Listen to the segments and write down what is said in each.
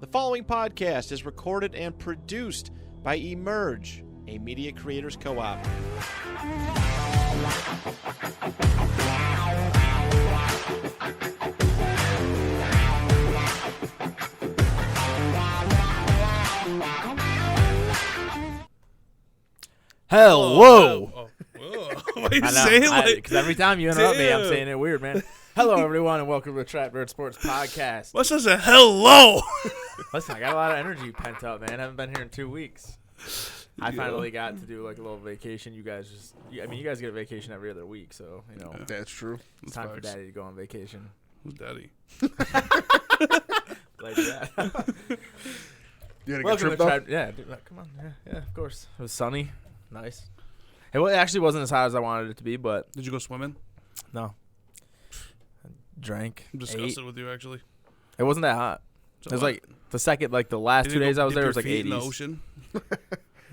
The following podcast is recorded and produced by Emerge, a media creators co-op. Hello. Why are you saying like? Because every time you interrupt me, I'm saying it weird, man. Hello, everyone, and welcome to the Trap Bird Sports Podcast. What's this a hello? Listen, I got a lot of energy pent up, man. I haven't been here in 2 weeks. I finally got to do like a little vacation. You guys you guys get a vacation every other week, so you know. That's true. It's time for Daddy to go on vacation. Who's Daddy? Like that. You had a good Welcome trip, to though? Trap. Yeah, dude, come on. Yeah, of course. It was sunny, nice. It actually wasn't as hot as I wanted it to be, but Did you go swimming? no. I drank. I'm ate. disgusted with you, actually. It wasn't that hot. So It was what? like the last Did 2 you days go I was dip there, it your was like feet 80s. in the ocean?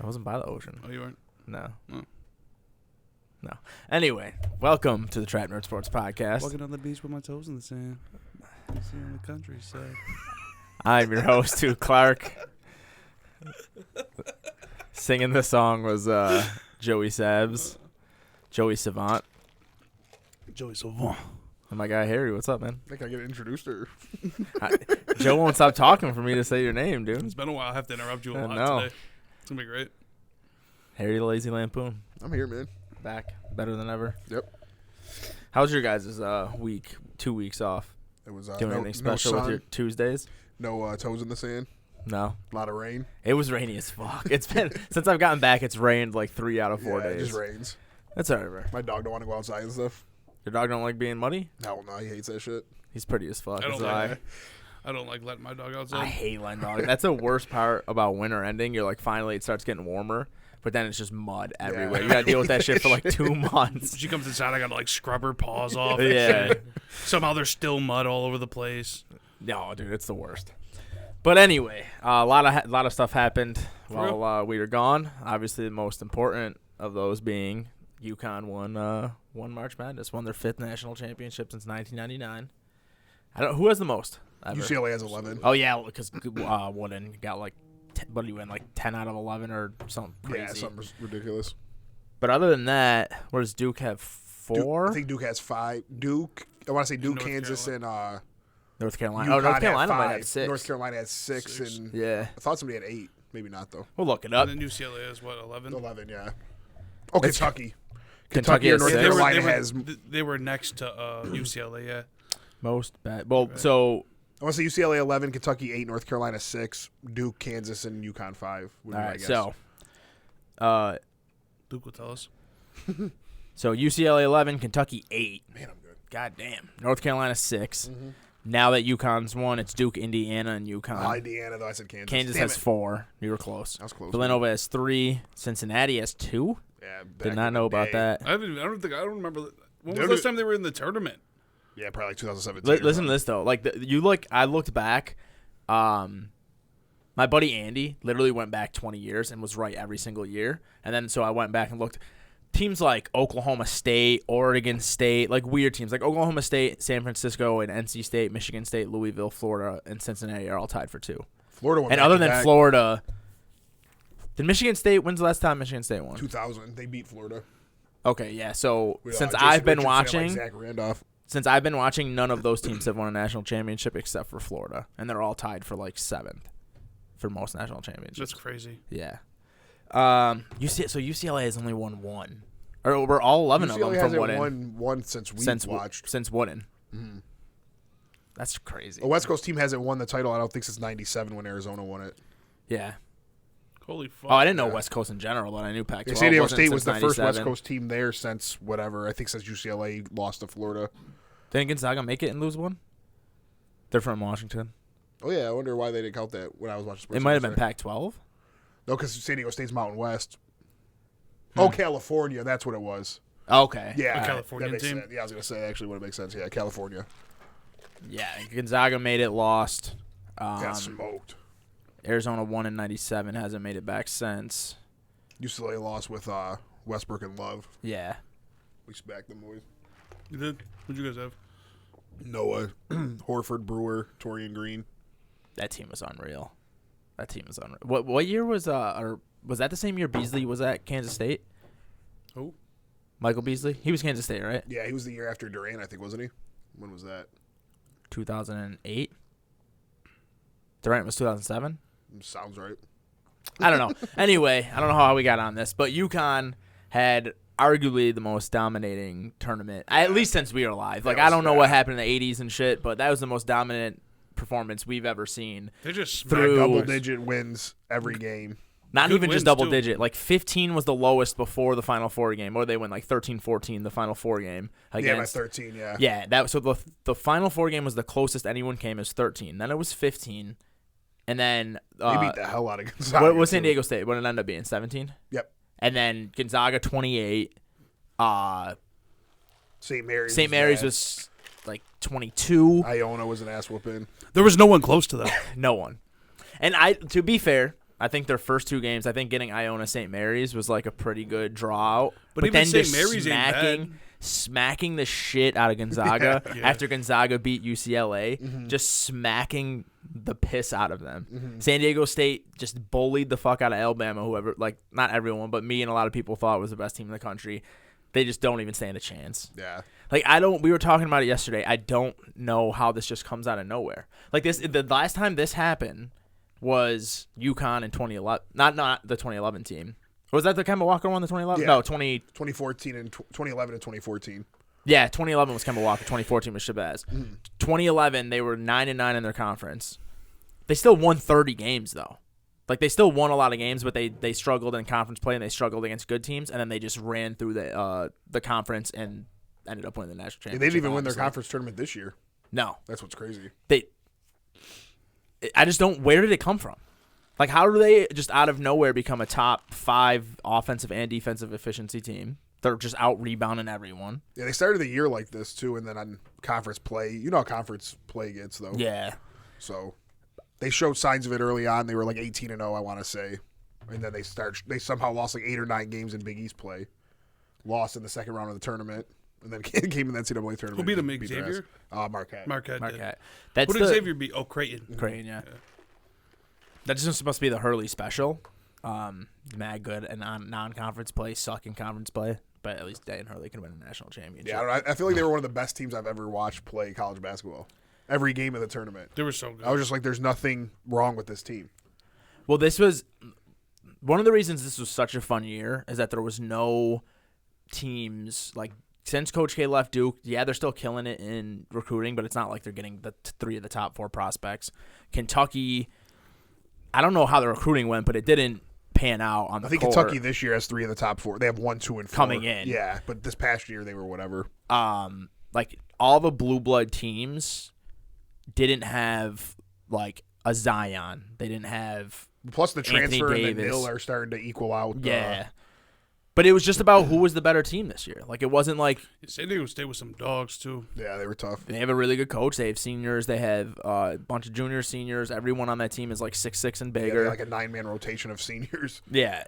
I wasn't by the ocean. Oh, you weren't? No. Oh. No. Anyway, welcome to the Trap Nerd Sports Podcast. Walking on the beach with my toes in the sand. Seeing the countryside. I'm your host, Stu Clark. Singing the song was Joey Sabs, Joey Savant, Joey Savant. and my guy Harry. What's up, man? I think I get introduced her. Joe won't stop talking for me to say your name, dude. It's been a while. I have to interrupt you a I lot know. today. It's going to be great. Harry the Lazy Lampoon, I'm here, man. back, better than ever. Yep. How's your guys' week? 2 weeks off. It was Doing anything special with your Tuesdays? no toes in the sand. No. A lot of rain. It was rainy as fuck. It's been since I've gotten back. It's rained like 3 out of 4 Yeah, days. it just rains. That's alright, bro. My dog don't want to go outside and stuff. Your dog don't like being muddy. Hell no, he hates that shit. He's pretty as fuck. I don't So like I don't like letting my dog outside. I hate letting dogs. That's the worst part about winter ending. You're like, finally it starts getting warmer, but then it's just mud everywhere. You gotta deal with that shit for like 2 months. She comes inside, I got to like scrub her paws off. Yeah. Somehow there's still mud all over the place. No, dude, it's the worst. But anyway, a lot of stuff happened For while we were gone. Obviously, the most important of those being UConn won March Madness, won their 5th national championship since 1999. Who has the most ever? UCLA has 11. Oh yeah, because Wooden got like, what did he win? Like 10 out of 11 or something crazy. Yeah, something ridiculous. But other than that, what does Duke have? 4? I think Duke has 5. I want to say Duke, North Kansas, and North Carolina. UConn Oh, North had Carolina might 5. have 6. North Carolina has 6, Six. and Yeah, I thought somebody had 8. Maybe not though. we'll look it up. And then UCLA is what, 11? 11, yeah. Oh, It's- Kentucky. Kentucky or has North 6. Carolina has. They were next to UCLA, yeah. Most bad. Well, Right. so I want to say UCLA 11, Kentucky 8, North Carolina 6, Duke, Kansas, and UConn 5. Would be all my right. guess. So, Duke will tell us. UCLA 11, Kentucky 8. Man, I'm good. God damn. North Carolina 6. Mm-hmm. Now that UConn's won, it's Duke, Indiana, and UConn. Indiana, though I said Kansas. Kansas Damn has it. 4. You were close. I was close. Villanova has 3. Cincinnati has 2. Yeah, back Did in not the know about day. that. I don't remember. When was Dude. the last time they were in the tournament? Yeah, probably like 2017. Listen to this though. Like I looked back. My buddy Andy literally went back 20 years and was right every single year. And then so I went back and looked. Teams like Oklahoma State, Oregon State, like weird teams like Oklahoma State, San Francisco, and NC State, Michigan State, Louisville, Florida, and Cincinnati are all tied for 2. Florida won And back other to than back. Florida, did Michigan State? When's the last time Michigan State won? 2000, they beat Florida. Okay, yeah. So With, since Jason I've been Richardson and, watching, Zach Randolph. none of those teams have won a national championship except for Florida, and they're all tied for like 7th for most national championships. That's crazy. Yeah. UCLA has only won 1, or we're all 11 of them UCLA from hasn't Wooden won one since we watched. since Wooden. Mhm. That's crazy. The West Coast team hasn't won the title, I don't think, since 97 when Arizona won it. Yeah. Holy fuck. Oh, I didn't know West Coast in general, but I knew Pac-12. San Diego wasn't State since was the first 97. West Coast team there since whatever. I think since UCLA lost to Florida. Didn't Gonzaga make it and lose 1? They're from Washington. Oh, yeah, I wonder why they didn't count that when I was watching Sports It might have been Illustrated. Pac-12. No, because San Diego State's Mountain West. Oh, California, that's what it was. Okay. Yeah, A Californian that makes team? sense. Yeah, I was gonna say actually would make sense. Yeah, California Yeah, Gonzaga made it, lost. got smoked. Arizona won in 97, hasn't made it back since. UCLA lost with Westbrook and Love. Yeah. We smacked them boys. You did? What'd you guys have? Noah, Horford, Brewer, Torian Green. That team was unreal. What year was or was that the same year Beasley was at Kansas State? Who? Michael Beasley? He was Kansas State, right? Yeah, he was the year after Durant, I think, wasn't he? When was that? 2008. Durant was 2007. Sounds right. I don't know. Anyway, I don't know how we got on this, but UConn had arguably the most dominating tournament, at least since we were alive. Like, I don't know what happened in the 80s and shit, but that was the most dominant performance we've ever seen. They just Through- Double-digit wins every game. Not Good even just wins, double too. digit. Like 15 was the lowest before the Final Four game, or they went like 13-14 the Final Four game against. Yeah, by 13, yeah. Yeah, that so the Final Four game was the closest anyone came is 13. Then it was 15, and then They beat the hell out of Gonzaga. what was San too. Diego State? What did it end up being? 17. Yep. And then Gonzaga 28. St. Mary's. St. Mary's bad. was like 22. Iona was an ass whooping. There was no one close to that. No one. And to be fair, I think their first two games, I think getting Iona St. Mary's was like a pretty good draw out. But even then St. just Mary's ain't smacking the shit out of Gonzaga Yeah. after Gonzaga beat UCLA, Mm-hmm. just smacking the piss out of them. San Diego State just bullied the fuck out of Alabama, whoever, like, not everyone, but me and a lot of people thought was the best team in the country. They just don't even stand a chance. Yeah. Like, we were talking about it yesterday. I don't know how this just comes out of nowhere. Like, the last time this happened was UConn in 2011. Not the 2011 team. Was that the Kemba Walker one, the 2011? Yeah. No, 2014 and 2011 and 2014. Yeah, 2011 was Kemba Walker. 2014 was Shabazz. 2011, they were 9-9 in their conference. They still won 30 games, though. Like, they still won a lot of games, but they struggled in conference play, and they struggled against good teams, and then they just ran through the conference and ended up winning the national They championship. didn't even win their obviously. conference tournament this year. No. That's what's crazy. I just don't. Where did it come from? Like, how do they just out of nowhere become a top 5 offensive and defensive efficiency team? They're just out rebounding everyone. Yeah, they started the year like this, too, and then on conference play. You know how conference play gets, though. Yeah. So they showed signs of it early on. They were like 18-0, I want to say. And then they somehow lost like 8 or 9 games in Big East play. Lost in the second round of the tournament. And then came in the NCAA tournament. Who beat them, their Xavier? ass. Marquette. Marquette. Marquette. Who That's did the Xavier beat? Oh, Creighton. Creighton, yeah. That's just supposed to be the Hurley special. Mad good and non-conference play, suck in conference play. But at least Dan Hurley can win a national championship. Yeah, I feel like they were one of the best teams I've ever watched play college basketball. Every game of the tournament. They were so good. I was just like, there's nothing wrong with this team. Well, this was one of the reasons this was such a fun year is that there was no teams like since Coach K left Duke. Yeah, they're still killing it in recruiting, but it's not like they're getting the 3 of the top 4 prospects. Kentucky, I don't know how the recruiting went, but it didn't pan out on the I think court. Kentucky this year has 3 of the top 4. They have 1, 2, and 4 Coming in. Yeah, but this past year they were whatever. Like all the blue blood teams didn't have like a Zion. They didn't have Plus the Anthony transfer and the Davis. nil are starting to equal out. yeah. But it was just about who was the better team this year. Like it wasn't like San Diego State with some dogs, too. Yeah, they were tough. they have a really good coach. They have seniors. They have a bunch of junior seniors. Everyone on that team is like 6'6" and Yeah, bigger. they're like a 9-man rotation of seniors. Yeah.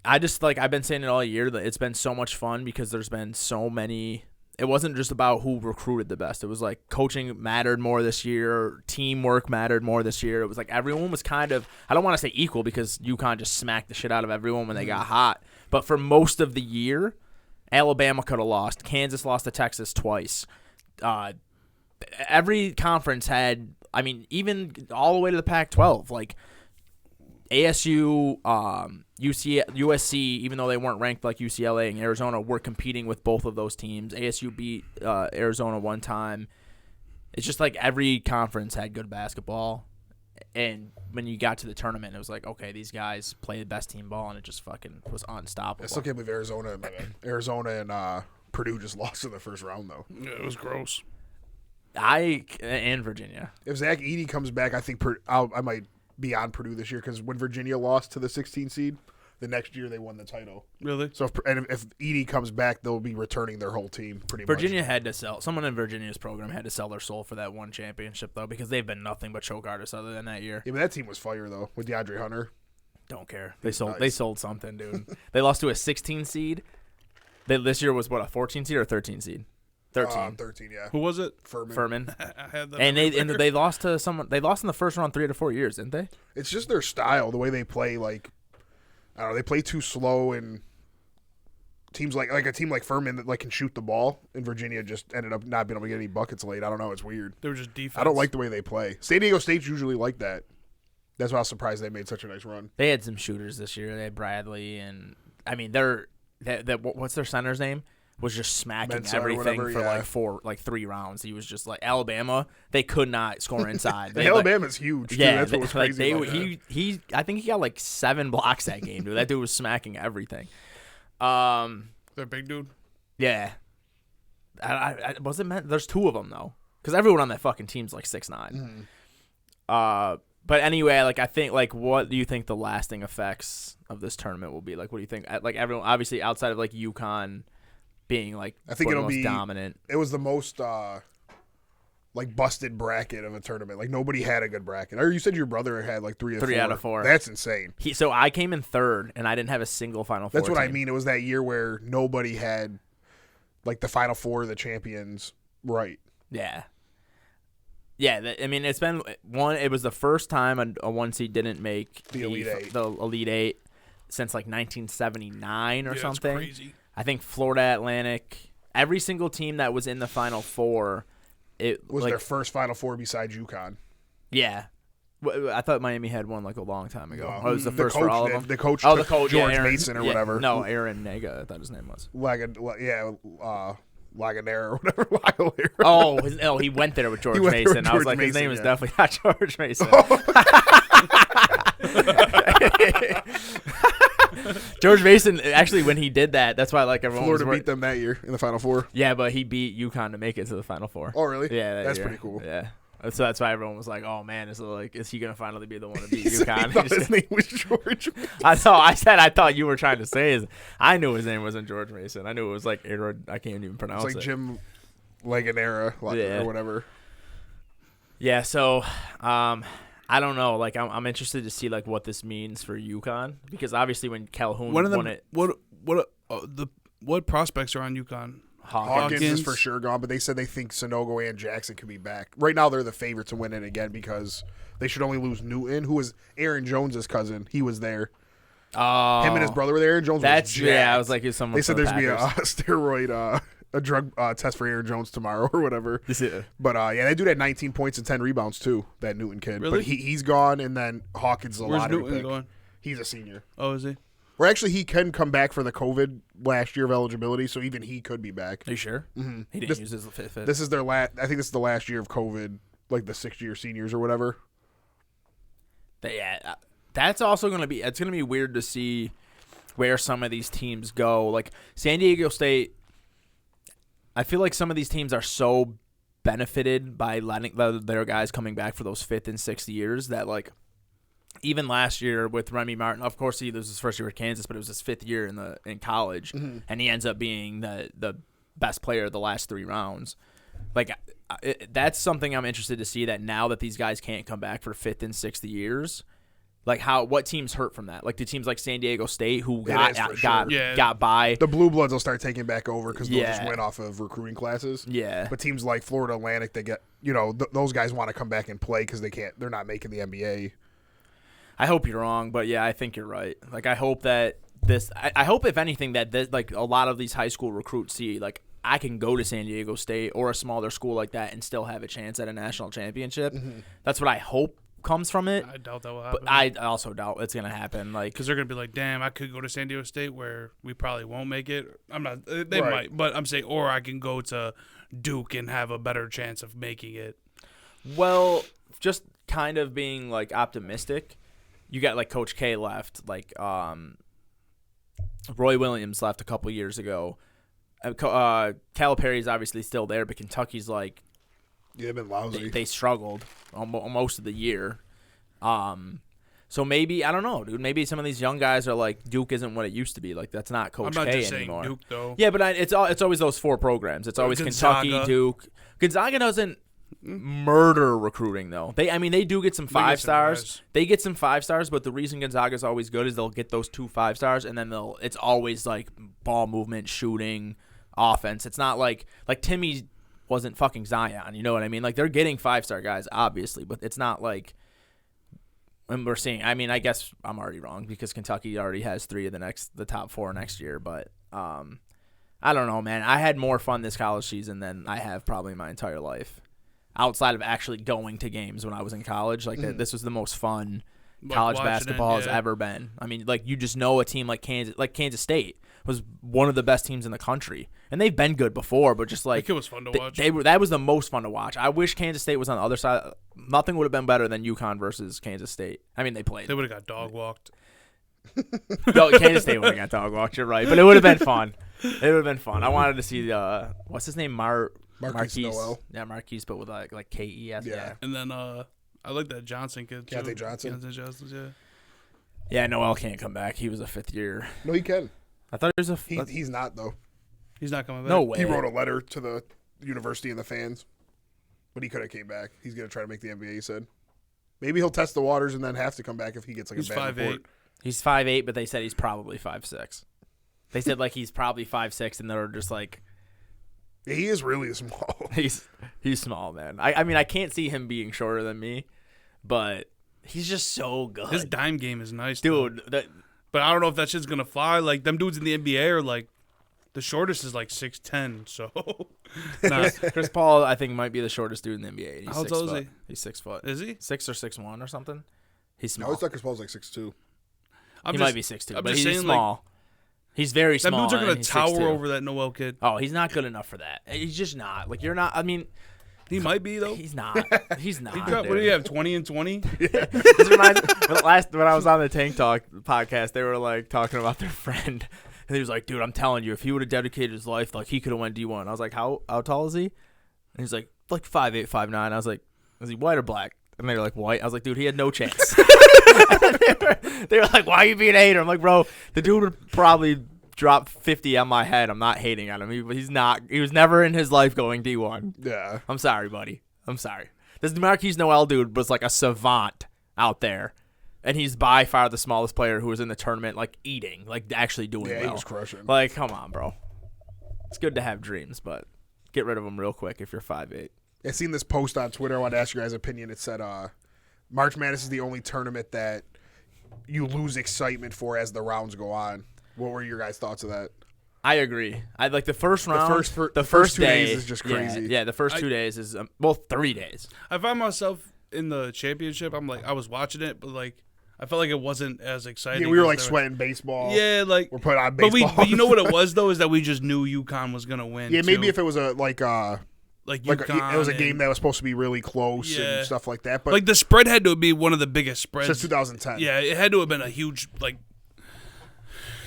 I just like I've been saying it all year that it's been so much fun because there's been so many. It wasn't just about who recruited the best. It was like coaching mattered more this year. Teamwork mattered more this year. It was like everyone was kind of, I don't want to say equal because UConn just smacked the shit out of everyone when they got hot. But for most of the year, Alabama could have lost. Kansas lost to Texas twice. Every conference had, I mean, even all the way to the Pac-12, like ASU, USC, even though they weren't ranked like UCLA and Arizona, were competing with both of those teams. ASU beat Arizona one time. It's just like every conference had good basketball. And when you got to the tournament, it was like, okay, these guys play the best team ball, and it just fucking was unstoppable. I still can't believe Arizona and Purdue just lost in the first round, though. Yeah, it was gross. And Virginia. If Zach Edey comes back, I think I might be on Purdue this year because when Virginia lost to the 16 seed, the next year they won the title. Really? So if Edey comes back, they'll be returning their whole team pretty much. Virginia had to sell. Someone in Virginia's program had to sell their soul for that one championship, though, because they've been nothing but choke artists other than that year. Yeah, but that team was fire, though, with DeAndre Hunter. Don't care. They sold. Nice. They sold something, dude. They lost to a 16 seed. This year was what, a 14 seed or a 13 seed? 13. 13, yeah. Who was it? Furman. I had that. And everywhere. they lost to someone. They lost in the first round 3 to 4 years, didn't they? It's just their style, the way they play. Like, I don't know, they play too slow, and teams like a team like Furman that like can shoot the ball, and Virginia just ended up not being able to get any buckets late. I don't know, it's weird. They were just defense. I don't like the way they play. San Diego State's usually like that. That's why I was surprised they made such a nice run. They had some shooters this year. They had Bradley, and I mean, what's their center's name? Was just smacking Mensa everything whatever, for like 3 rounds. He was just like Alabama. They could not score inside. Alabama's huge. Too. Yeah, That's what was crazy. About he. I think he got like 7 blocks that game, dude. That dude was smacking everything. Their big dude. Yeah. I wasn't meant. There's 2 of them though, because everyone on that fucking team's like 6'9". But anyway, like I think, like, what do you think the lasting effects of this tournament will be? Like, what do you think? Like everyone, obviously, outside of like UConn being like, I think it'll be dominant. It was the most like busted bracket of a tournament. Like nobody had a good bracket. Or you said your brother had like 3 out of 4. That's insane. So I came in 3rd, and I didn't have a single Final Four. That's what team. I mean. It was that year where nobody had like the Final Four, the champions, right? Yeah. Yeah, I mean, it's been one. It was the first time a 1 seed didn't make the Elite Eight since like 1979 or something. That's crazy. I think Florida Atlantic, every single team that was in the Final Four, it was like, their first Final Four besides UConn. Yeah, I thought Miami had one like a long time ago. Wow. Oh, it was the first for all of them. The coach, the coach, George Aaron, Mason or whatever. No, Aaron Nega. I thought his name was. Laganera or whatever. Oh, he went there with George Mason. I was like, his name is definitely not George Mason. George Mason, actually, when he did that, that's why like everyone Florida beat them that year in the Final Four. Yeah, but he beat UConn to make it to the Final Four. Oh, really? Yeah, that's pretty cool. Yeah. So that's why everyone was like, "Oh man, is he gonna finally be the one to beat UConn?" He thought his name was George Mason. I thought you were trying to say I knew his name wasn't George Mason. I knew it was like I can't even pronounce it. It's like Jim Laganera or whatever. Yeah. So, I don't know. Like, I'm interested to see like what this means for UConn, because obviously when Calhoun won it, what prospects are on UConn? Hawkins is for sure gone, but they said they think Sonogo and Jackson could be back. Right now, they're the favorite to win it again because they should only lose Newton, who was Aaron Jones's cousin. He was there. Him and his brother were there. Aaron Jones was jacked. Yeah, I was like, someone. They said there's going to be a steroid, a drug test for Aaron Jones tomorrow or whatever. But yeah, that dude had 19 points and 10 rebounds too, that Newton kid. Really? But he's gone, and then Hawkins is a Where's lottery Newton pick. going? He's a senior. Oh, is he? Or actually, he can come back for the COVID last year of eligibility, so even he could be back. Are you sure? Mm-hmm. He didn't use his fifth. This is their last. I think this is the last year of COVID, like the 6th-year seniors or whatever. Yeah, that's also going to be. It's going to be weird to see where some of these teams go. Like San Diego State, I feel like some of these teams are so benefited by letting their guys coming back for those 5th and 6th years that like. Even last year with Remy Martin, of course, this was his first year at Kansas, but it was his 5th year in college, and he ends up being the best player of the last 3 rounds. Like that's something I'm interested to see, that now that these guys can't come back for 5th and 6th years, like what teams hurt from that? Like the teams like San Diego State who got by. The Blue Bloods will start taking back over because they'll just win off of recruiting classes. Yeah, but teams like Florida Atlantic, they get those guys want to come back and play because they're not making the NBA. I hope you're wrong, but yeah, I think you're right. Like, I hope that I hope if anything that this, like a lot of these high school recruits see, like I can go to San Diego State or a smaller school like that and still have a chance at a national championship. That's what I hope comes from it. I doubt that will happen. But I also doubt it's gonna happen. Like, because they're gonna be like, damn, I could go to San Diego State where we probably won't make it. I'm not. They might, but I'm saying, or I can go to Duke and have a better chance of making it. Well, just kind of being like optimistic. You got like Coach K left, like Roy Williams left a couple years ago. Calipari's obviously still there, but Kentucky's like they've been lousy. They struggled most of the year. So maybe I don't know, dude. Maybe some of these young guys are like Duke isn't what it used to be. Like that's not Coach I'm not K just anymore. saying Duke though. Yeah, but it's always those 4 programs. It's always Gonzaga. Kentucky, Duke. Gonzaga doesn't murder recruiting though. They do get some 5 stars. They get some 5 stars, but the reason Gonzaga's always good is they'll get those 2 5 stars, and then it's always like ball movement, shooting, offense. It's not like Timmy wasn't fucking Zion. You know what I mean? Like they're getting 5-star guys, obviously, but it's not like when we're seeing. I mean, I guess I'm already wrong because Kentucky already has 3 of the top 4 next year. But I don't know, man. I had more fun this college season than I have probably my entire life, outside of actually going to games when I was in college. Like this was the most fun college basketball has ever been. I mean, like you just know a team like Kansas State was one of the best teams in the country, and they've been good before, but just like it was fun to watch. That was the most fun to watch. I wish Kansas State was on the other side. Nothing would have been better than UConn versus Kansas State. I mean, they played. They would have got dog walked. No, Kansas State would have got dog walked. You're right, but it would have been fun. It would have been fun. I wanted to see what's his name, Marquise Noel. Yeah, Marquise, but with like K-E-S. Yeah. And then I like that Johnson kid too. Keontae Johnson. Keontae Johnson, yeah. Yeah, Noel can't come back. He was a 5th year. No, he can. I thought he was He's not though. He's not coming back. No way. He wrote a letter to the university and the fans, but he could have came back. He's gonna try to make the NBA. He said maybe he'll test the waters and then have to come back if he gets like He's a bad 5'8". report. He's 5'8", but they said he's probably 5'6". They said like he's probably 5'6", and they're just like, Yeah, he is really small. he's small, man. I mean, I can't see him being shorter than me, but he's just so good. His dime game is nice, dude. But I don't know if that shit's gonna fly. Like them dudes in the NBA are like, the shortest is like 6'10". So, nah. Chris Paul, I think, might be the shortest dude in the NBA. He's How tall is he? He's 6 foot. Is he? 6 or 6'1" or something. He's small. No, it's like Chris Paul's like 6'2". He might be 6'2", I'm but just he's saying, small. like, he's very them small. dudes are gonna he's tower 6'2". over that Noel kid. Oh, he's not good enough for that. He's just not. Like you're not. I mean, He might be though. he's not. He's not. What do you have? 20 and 20. This reminds when I was on the Tank Talk podcast, they were like talking about their friend, and he was like, "Dude, I'm telling you, if he would have dedicated his life, like he could have went D1." I was like, "How tall is he?" And he's like 5'8", 5'9". I was like, "Is he white or black?" And they were like, "White." I was like, "Dude, he had no chance." they were like, "Why are you being a hater?" I'm like, "Bro, the dude would probably drop 50 on my head. I'm not hating on him. He's not. He was never in his life going D1. Yeah. I'm sorry, buddy. I'm sorry. This Marquise Noel dude was like a savant out there, and he's by far the smallest player who was in the tournament, like eating, like actually doing well. Yeah, he was crushing. Like, come on, bro. It's good to have dreams, but get rid of them real quick if you're 5'8". I seen this post on Twitter. I wanted to ask your guys' opinion. It said, March Madness is the only tournament that you lose excitement for as the rounds go on. What were your guys' thoughts of that? I agree. I like the first round. The first 2 days is just crazy. Yeah, the first 2 days is 3 days. I find myself in the championship. I'm like, I was watching it, but like, I felt like it wasn't as exciting. Yeah, we were like sweating baseball. Yeah, like we're putting on baseball. But you know what it was though, is that we just knew UConn was gonna win. Yeah, maybe too. if it was like UConn, it was a game that was supposed to be really close and stuff like that. But like the spread had to be one of the biggest spreads since 2010. Yeah, it had to have been a huge like.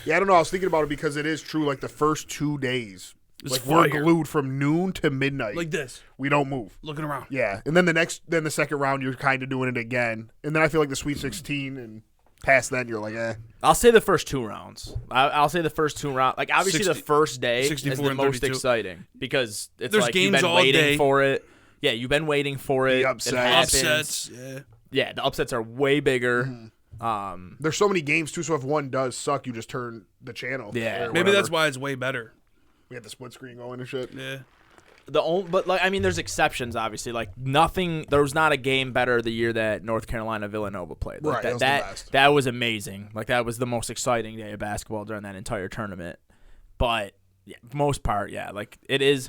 Yeah, I don't know. I was thinking about it because it is true. Like the first 2 days, It's we're fire. glued from noon to midnight. Like this, we don't move. looking around. Yeah, and then the second round, you're kind of doing it again, and then I feel like the Sweet 16 and past then, you're like, eh. I'll say the first 2 rounds. I'll say the first 2 rounds. Like obviously, the first day is 64 the and most 32. exciting because it's There's like you've games been all waiting day. for it. Yeah, you've been waiting for it. The upsets. It happens. Upsets, yeah. Yeah, the upsets are way bigger. There's so many games too, so if one does suck, you just turn the channel. Yeah. or Maybe whatever. that's why it's way better. we had the split screen going and shit. Yeah. But like I mean, there's exceptions obviously. Like nothing. There was not a game better the year that North Carolina Villanova played. Like, Right, that was the best. That was amazing. Like that was the most exciting day of basketball during that entire tournament. But yeah, most part, yeah, like it is.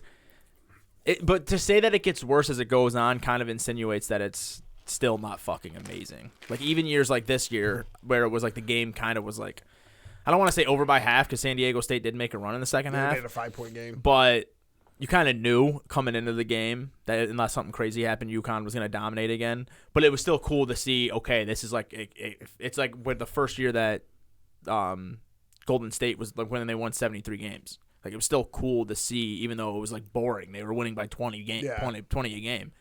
But to say that it gets worse as it goes on kind of insinuates that it's still not fucking amazing. Like even years like this year, where it was like the game kind of was like, I don't want to say over by half because San Diego State did make a run in the second They half. made it a 5-point game. But you kind of knew coming into the game that unless something crazy happened, UConn was going to dominate again. But it was still cool to see, okay, this is like it's like with the first year that Golden State was like when they won 73 games. Like it was still cool to see, even though it was like boring. They were winning by 20 a game.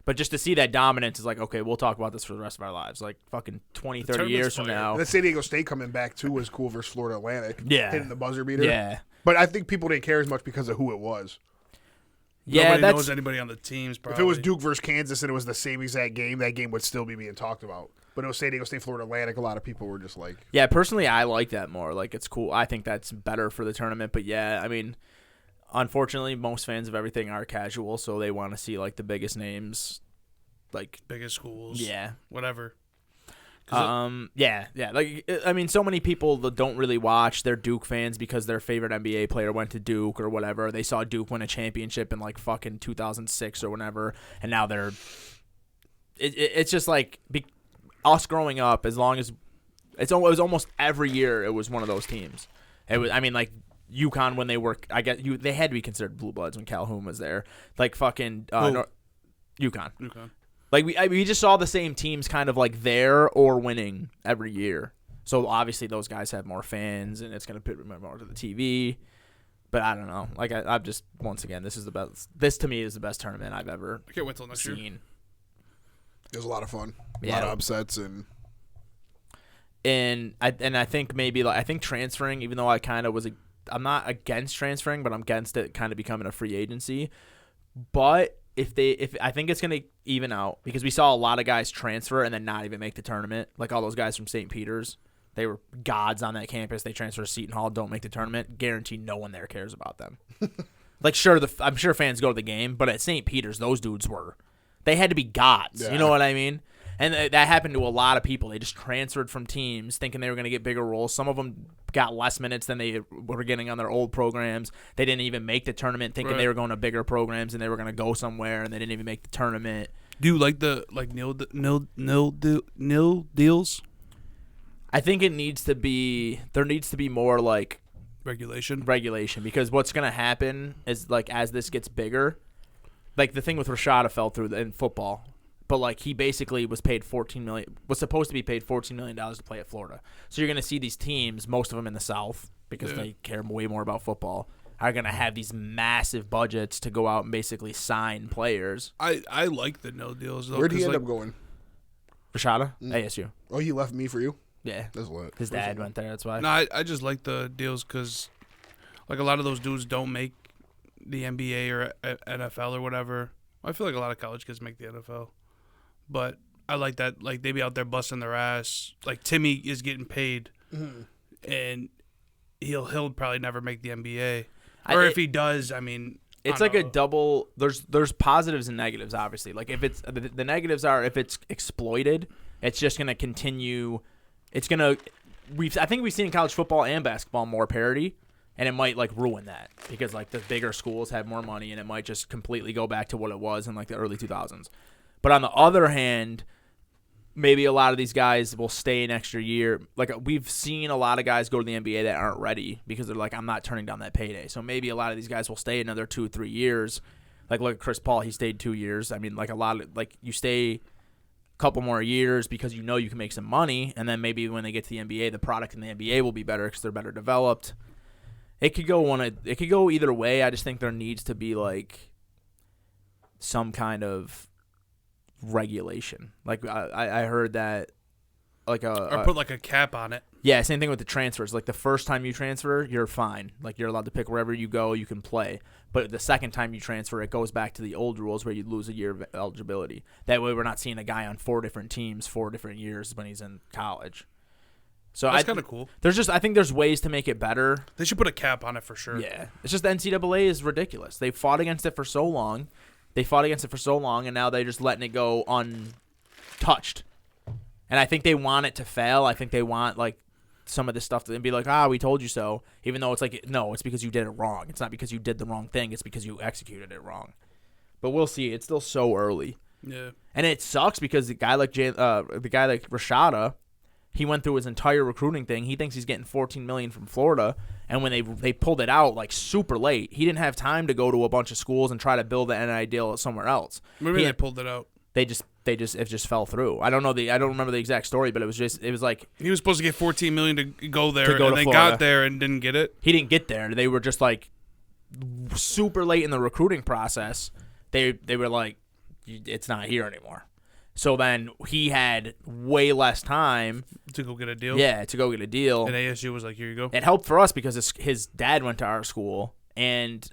But just to see that dominance is like, okay, we'll talk about this for the rest of our lives. Like fucking 20, 30 years from now. And then San Diego State coming back too was cool versus Florida Atlantic. Yeah. Hitting the buzzer beater. Yeah. But I think people didn't care as much because of who it was. Yeah, Nobody knows anybody on the teams. Probably. If it was Duke versus Kansas and it was the same exact game, that game would still be being talked about. But it was San Diego State, Florida Atlantic. A lot of people were just like, yeah, personally, I like that more. Like, it's cool. I think that's better for the tournament. But, yeah, I mean, unfortunately, most fans of everything are casual, so they want to see like the biggest names, like biggest schools. Yeah, whatever. Yeah. Like, I mean, so many people that don't really watch, they're Duke fans because their favorite NBA player went to Duke or whatever. They saw Duke win a championship in like fucking 2006 or whatever, and now they're. It's just like us growing up. As long as it was almost every year, it was one of those teams. It was. I mean, like UConn when they were. I guess they had to be considered blue bloods when Calhoun was there. Like fucking UConn. Like we just saw the same teams kind of like there or winning every year. So obviously those guys have more fans and it's gonna put more to the TV. But I don't know. Like I'm just once again, this is the best. This to me is the best tournament I've ever I can't wait till next seen. year. It was a lot of fun. Yeah. A lot of upsets and I think maybe like I think transferring, even though I'm not against transferring, but I'm against it kind of becoming a free agency. But if I think it's gonna even out because we saw a lot of guys transfer and then not even make the tournament. Like all those guys from St. Peter's, they were gods on that campus. They transfer to Seton Hall, don't make the tournament. Guaranteed, no one there cares about them. Like sure, I'm sure fans go to the game, but at St. Peter's, those dudes they had to be gods. Yeah. You know what I mean? And that happened to a lot of people. They just transferred from teams thinking they were going to get bigger roles. Some of them got less minutes than they were getting on their old programs. They didn't even make the tournament thinking they were going to bigger programs and they were going to go somewhere, and they didn't even make the tournament. Do you like the nil deals? I think there needs to be more like Regulation because what's going to happen is like as this gets bigger, like the thing with Rashada fell through in football. But like he basically was supposed to be paid $14 million to play at Florida. So you're going to see these teams, most of them in the South, because they care way more about football, are going to have these massive budgets to go out and basically sign players. I like the no deals though. Where'd he end up going? Rashada? ASU. Oh, he left me for you? Yeah. That's lit. His dad went there, that's why. No, I just like the deals because like a lot of those dudes don't make the NBA or NFL or whatever. I feel like a lot of college kids make the NFL. But I like that. Like, they be out there busting their ass. Like, Timmy is getting paid, and he'll probably never make the NBA. Or if he does, I mean, it's like a double. There's positives and negatives, obviously. Like, if it's the negatives are if it's exploited, it's just gonna continue. It's gonna. I think we've seen in college football and basketball more parity, and it might like ruin that because like the bigger schools have more money, and it might just completely go back to what it was in like the early 2000s. But on the other hand, maybe a lot of these guys will stay an extra year. Like we've seen a lot of guys go to the NBA that aren't ready because they're like, I'm not turning down that payday. So maybe a lot of these guys will stay another 2-3 years. Like look at Chris Paul, he stayed 2 years. I mean, like a lot of like you stay a couple more years because you know you can make some money, and then maybe when they get to the NBA, the product in the NBA will be better because they're better developed. It could go either way. I just think there needs to be like some kind of regulation. Like I heard that like or put like a cap on it. Yeah, same thing with the transfers. Like the first time you transfer, you're fine. Like you're allowed to pick wherever you go, you can play. But the second time you transfer, it goes back to the old rules where you lose a year of eligibility. That way we're not seeing a guy on 4 different teams 4 different years when he's in college. So that's kind of cool. I think there's ways to make it better. They should put a cap on it for sure. Yeah. It's just the NCAA is ridiculous. They fought against it for so long. And now they're just letting it go untouched. And I think they want it to fail. I think they want like some of this stuff to be like, we told you so. Even though it's like, no, it's because you did it wrong. It's not because you did the wrong thing. It's because you executed it wrong. But we'll see. It's still so early. Yeah. And it sucks because the guy like Rashada, he went through his entire recruiting thing. He thinks he's getting $14 million from Florida, and when they pulled it out like super late, he didn't have time to go to a bunch of schools and try to build an NIL deal somewhere else. Maybe they pulled it out. It just fell through. I don't remember the exact story, but it was like he was supposed to get $14 million to go there, and they Florida. got there and didn't get it. He didn't get there. They were just like super late in the recruiting process. They were like, it's not here anymore. So then he had way less time to go get a deal. Yeah, to go get a deal. And ASU was like, "Here you go." It helped for us because his dad went to our school, and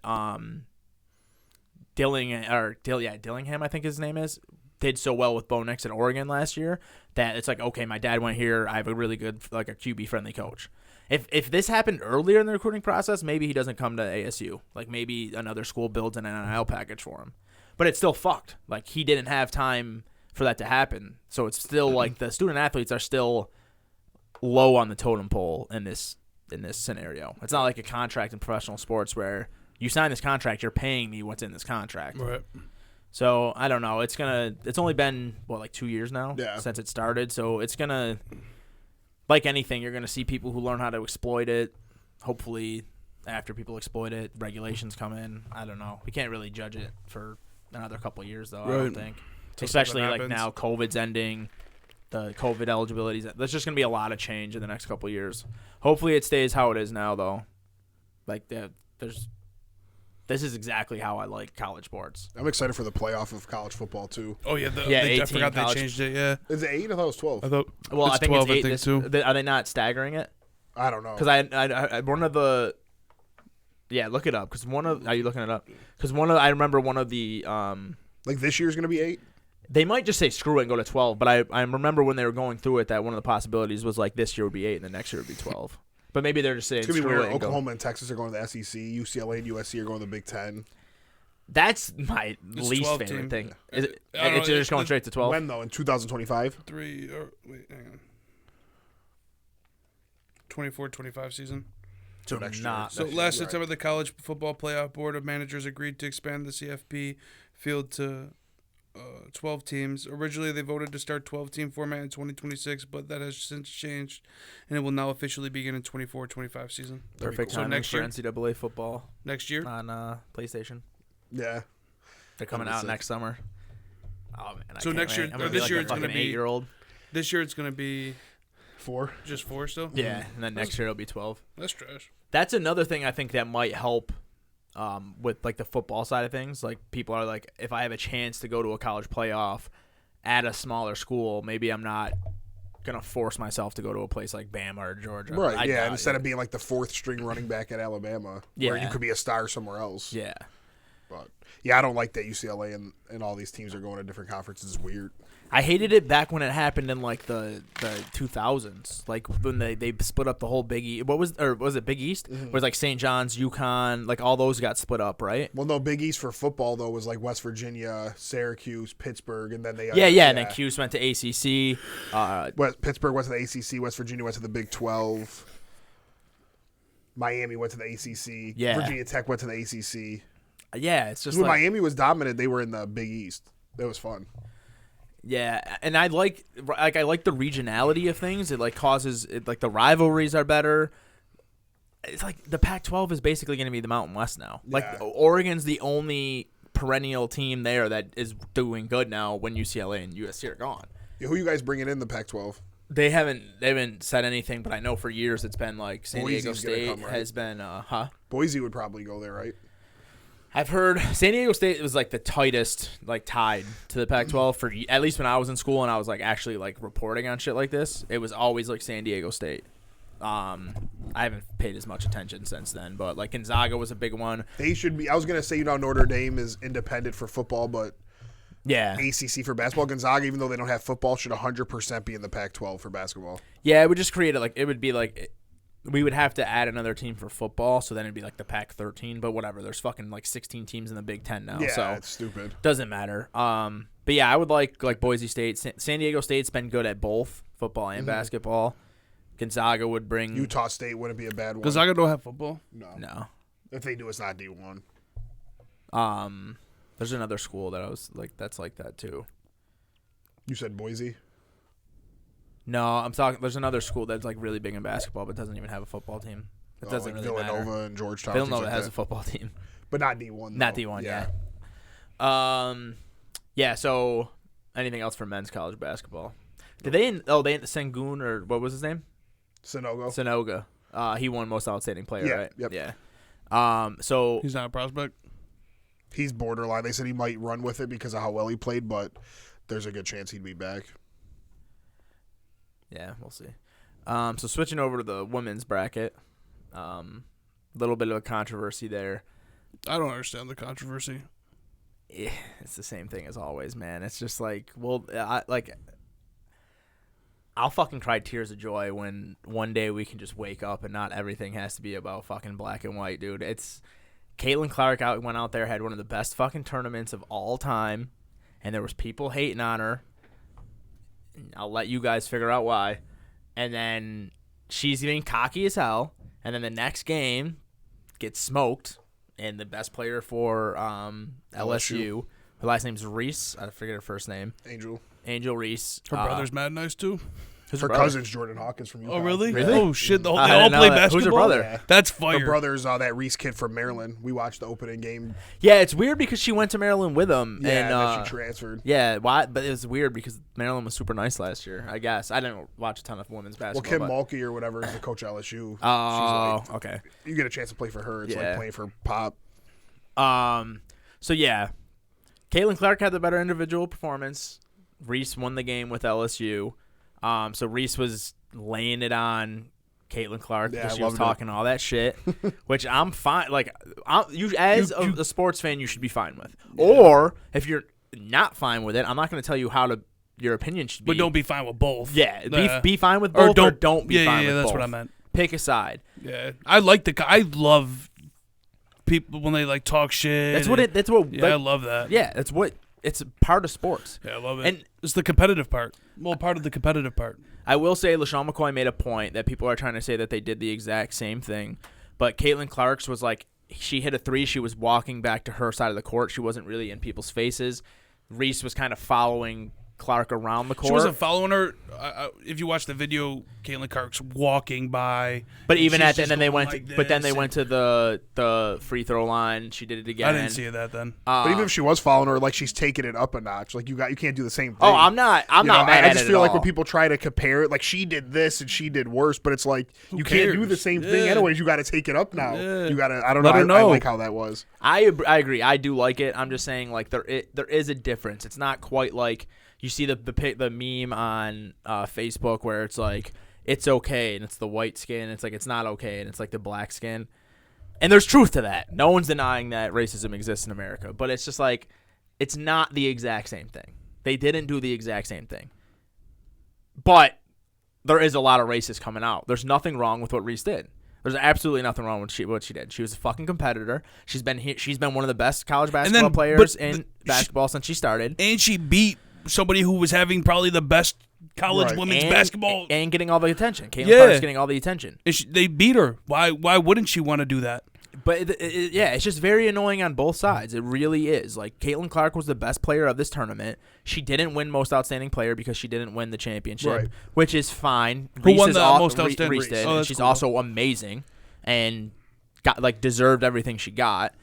Dillingham, I think his name is, did so well with Bo Nix at Oregon last year that it's like, okay, my dad went here. I have a really good like a QB friendly coach. If this happened earlier in the recruiting process, maybe he doesn't come to ASU. Like maybe another school builds an NIL package for him. But it's still fucked. Like he didn't have time for that to happen. So it's still like the student athletes are still low on the totem pole in this scenario. It's not like a contract in professional sports where you sign this contract, you're paying me what's in this contract. Right. So I don't know. It's only been like 2 years now since it started. So it's gonna, like anything, you're gonna see people who learn how to exploit it. Hopefully, after people exploit it, regulations come in. I don't know. We can't really judge it for another couple of years though. Right. I don't think. Especially like now, COVID's ending. The COVID eligibility. There's just gonna be a lot of change in the next couple of years. Hopefully, it stays how it is now though. Like This is exactly how I like college sports. I'm excited for the playoff of college football too. Oh yeah, Yeah, I forgot they changed it. Yeah, Is it 8? I thought it was 12. I thought. Well, I think 12, it's 8. too. Are they not staggering it? I don't know. Because I one of the. Yeah, look it up. Because one of. Are you looking it up? Because I remember one of the. Like this year's gonna be 8. They might just say screw it and go to 12. But I remember when they were going through it that one of the possibilities was like this year would be 8 and the next year would be 12. But maybe they're just saying It's gonna be screw weird. it and go. Oklahoma and Texas are going to the SEC. UCLA and USC are going to the Big Ten. That's my It's least 12 favorite team. thing. Is it? I don't know, It's just going straight to 12. When though? In 2025. 24-25 season. So next year. not. So Next year, last right. September, the College Football Playoff Board of Managers agreed to expand the CFP field to 12 teams. Originally, they voted to start 12-team format in 2026, but that has since changed, and it will now officially begin in 24-25 season. Perfect So timing next for year? NCAA football Next year? on PlayStation. Yeah. They're coming out 100%. next summer. Oh man! I So can't next wait. year- I'm gonna this be year like it's a gonna fucking be- 8-year-old. This year, it's going to be 4. just 4 still? Yeah, and then next year it'll be 12. That's trash. That's another thing I think that might help with like the football side of things. Like people are like, if I have a chance to go to a college playoff at a smaller school, maybe I'm not gonna force myself to go to a place like Bama or Georgia. Right. I Yeah. doubt Instead it. of being like the 4th string running back at Alabama, where you Yeah. could be a star somewhere else. Yeah. But yeah, I don't like that UCLA and all these teams are going to different conferences. It's weird. I hated it back when it happened in like the 2000s, like when they split up the whole Big East. Was it Big East? It was like St. John's, UConn, like all those got split up, right? Well, no, Big East for football though was like West Virginia, Syracuse, Pittsburgh, and then they Yeah, and then Cuse went to ACC. Pittsburgh went to the ACC. West Virginia went to the Big 12. Miami went to the ACC. Yeah. Virginia Tech went to the ACC. Yeah, it's just When like Miami was dominant, they were in the Big East. That was fun. yeah, and I like the regionality of things. It like causes it like the rivalries are better. It's like the Pac-12 is basically going to be the Mountain West now. Like Yeah. Oregon's the only perennial team there that is doing good now when UCLA and USC are gone. Yeah, who you guys bringing in the Pac-12? They haven't said anything, but I know for years it's been like San Diego Boise's gonna State come, right? has been Boise would probably go there, right? I've heard San Diego State was like the tightest like tied to the Pac-12 for at least when I was in school and I was like actually like reporting on shit like this. It was always like San Diego State. I haven't paid as much attention since then, but like Gonzaga was a big one. They should be. I was gonna say, Notre Dame is independent for football, but Yeah, ACC for basketball. Gonzaga, even though they don't have football, should 100% be in the Pac-12 for basketball. yeah, it would just create it would be like we would have to add another team for football, so then it'd be like the Pac-13. But whatever, there's fucking like 16 teams in the Big Ten now, Yeah, so it's stupid. doesn't matter. But yeah, I would like Boise State. San Diego State's been good at both football and basketball. Gonzaga would bring Utah State wouldn't be a bad one. Gonzaga don't have football. no. If they do, it's not D1. There's another school that I was like that's like that too. You said Boise? No, I'm talking. There's another school that's like really big in basketball, but doesn't even have a football team. It doesn't like really Villanova matter. and Georgetown. Villanova things like has that. a football team, But not D1. not though. D1. Yeah. Yeah. So, anything else for men's college basketball? Did they? They Sengun or what was his name? Sonogo. Sanoga. He won most outstanding player, Yeah, right? yep. Yeah. So He's not a prospect. He's borderline. They said he might run with it because of how well he played, but there's a good chance he'd be back. yeah, we'll see. So switching over to the women's bracket, little bit of a controversy there. I don't understand the controversy. It's the same thing as always, man. It's just like, well, I'll fucking cry tears of joy when one day we can just wake up and not everything has to be about fucking black and white, dude. It's Caitlin Clark went out there, had one of the best fucking tournaments of all time, and there was people hating on her. I'll let you guys figure out why. And then she's getting cocky as hell, and then the next game gets smoked, and the best player for LSU, her last name's Reese. I forget her first name. Angel Reese. Her brother's mad nice too. Her cousin's Jordan Hawkins from UConn. Oh, really? Really? Oh, shit. They all play basketball? Who's her brother? Yeah. That's fire. Her brother's that Reese kid from Maryland. We watched the opening game. Yeah, it's weird because she went to Maryland with him. Yeah, and then she transferred. Yeah, why? But it was weird because Maryland was super nice last year, I guess. I didn't watch a ton of women's Well, basketball. Kim Mulkey or whatever is the coach at LSU. Oh, She's like, okay. You get a chance to play for her. It's like playing for Pop. So, yeah. Caitlin Clark had the better individual performance. Reese won the game with LSU. So Reese was laying it on Caitlin Clark because she was talking all that shit, which I'm fine. Like, as a sports fan, you should be fine with. Yeah. Or if you're not fine with it, I'm not going to tell you how your opinion should be. But don't be fine with both. Yeah, be fine with both, or don't be fine with both. Yeah, that's what I meant. Pick a side. Yeah, I love people when they like talk shit. That's what. I love that. Yeah, it's part of sports. Yeah, I love it. And it's the competitive part. Well, part of the competitive part. I will say LaShawn McCoy made a point that people are trying to say that they did the exact same thing. But Caitlin Clark's was like, she hit a three. She was walking back to her side of the court. She wasn't really in people's faces. Reese was kind of following Clark around the court. She wasn't following her. If you watch the video, Caitlin Clark's walking by. But even at then they went. Like But then they went to the free throw line. She did it again. I didn't see that then. But even if she was following her, like she's taking it up a notch. Like you can't do the same thing. Oh, I'm not mad at it. I just feel like all. when people try to compare it, like she did this and she did worse, but it's like you can't do the same thing anyways. You got to take it up now. Yeah. You got to. I don't know. I like how that was. I agree. I do like it. I'm just saying like there is a difference. It's not quite like. You see the meme on Facebook where it's like, it's okay, and it's the white skin. It's like, it's not okay, and it's like the black skin. And there's truth to that. No one's denying that racism exists in America. But it's just like, it's not the exact same thing. They didn't do the exact same thing. But there is a lot of racists coming out. There's nothing wrong with what Reese did. There's absolutely nothing wrong with what she did. She was a fucking competitor. She's been one of the best college basketball players in basketball since she started. And she beat somebody who was having probably the best college women's basketball and getting all the attention. Caitlin Clark's getting all the attention. They beat her. Why wouldn't she want to do that? But it's just very annoying on both sides. It really is. Like Caitlin Clark was the best player of this tournament. She didn't win most outstanding player because she didn't win the championship, which is fine. Who won the most outstanding? Reese did. She's also amazing and got deserved everything she got.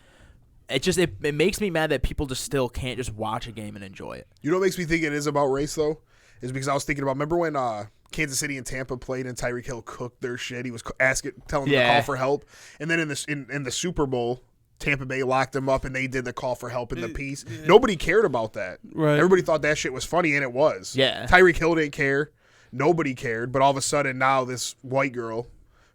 It makes me mad that people just still can't just watch a game and enjoy it. You know what makes me think it is about race, though? Is because I was thinking about, remember when Kansas City and Tampa played and Tyreek Hill cooked their shit? He was telling them to call for help. And then in the Super Bowl, Tampa Bay locked him up and they did the call for help in the piece. Yeah. Nobody cared about that. Right. Everybody thought that shit was funny, and it was. Yeah. Tyreek Hill didn't care. Nobody cared. But all of a sudden now this white girl,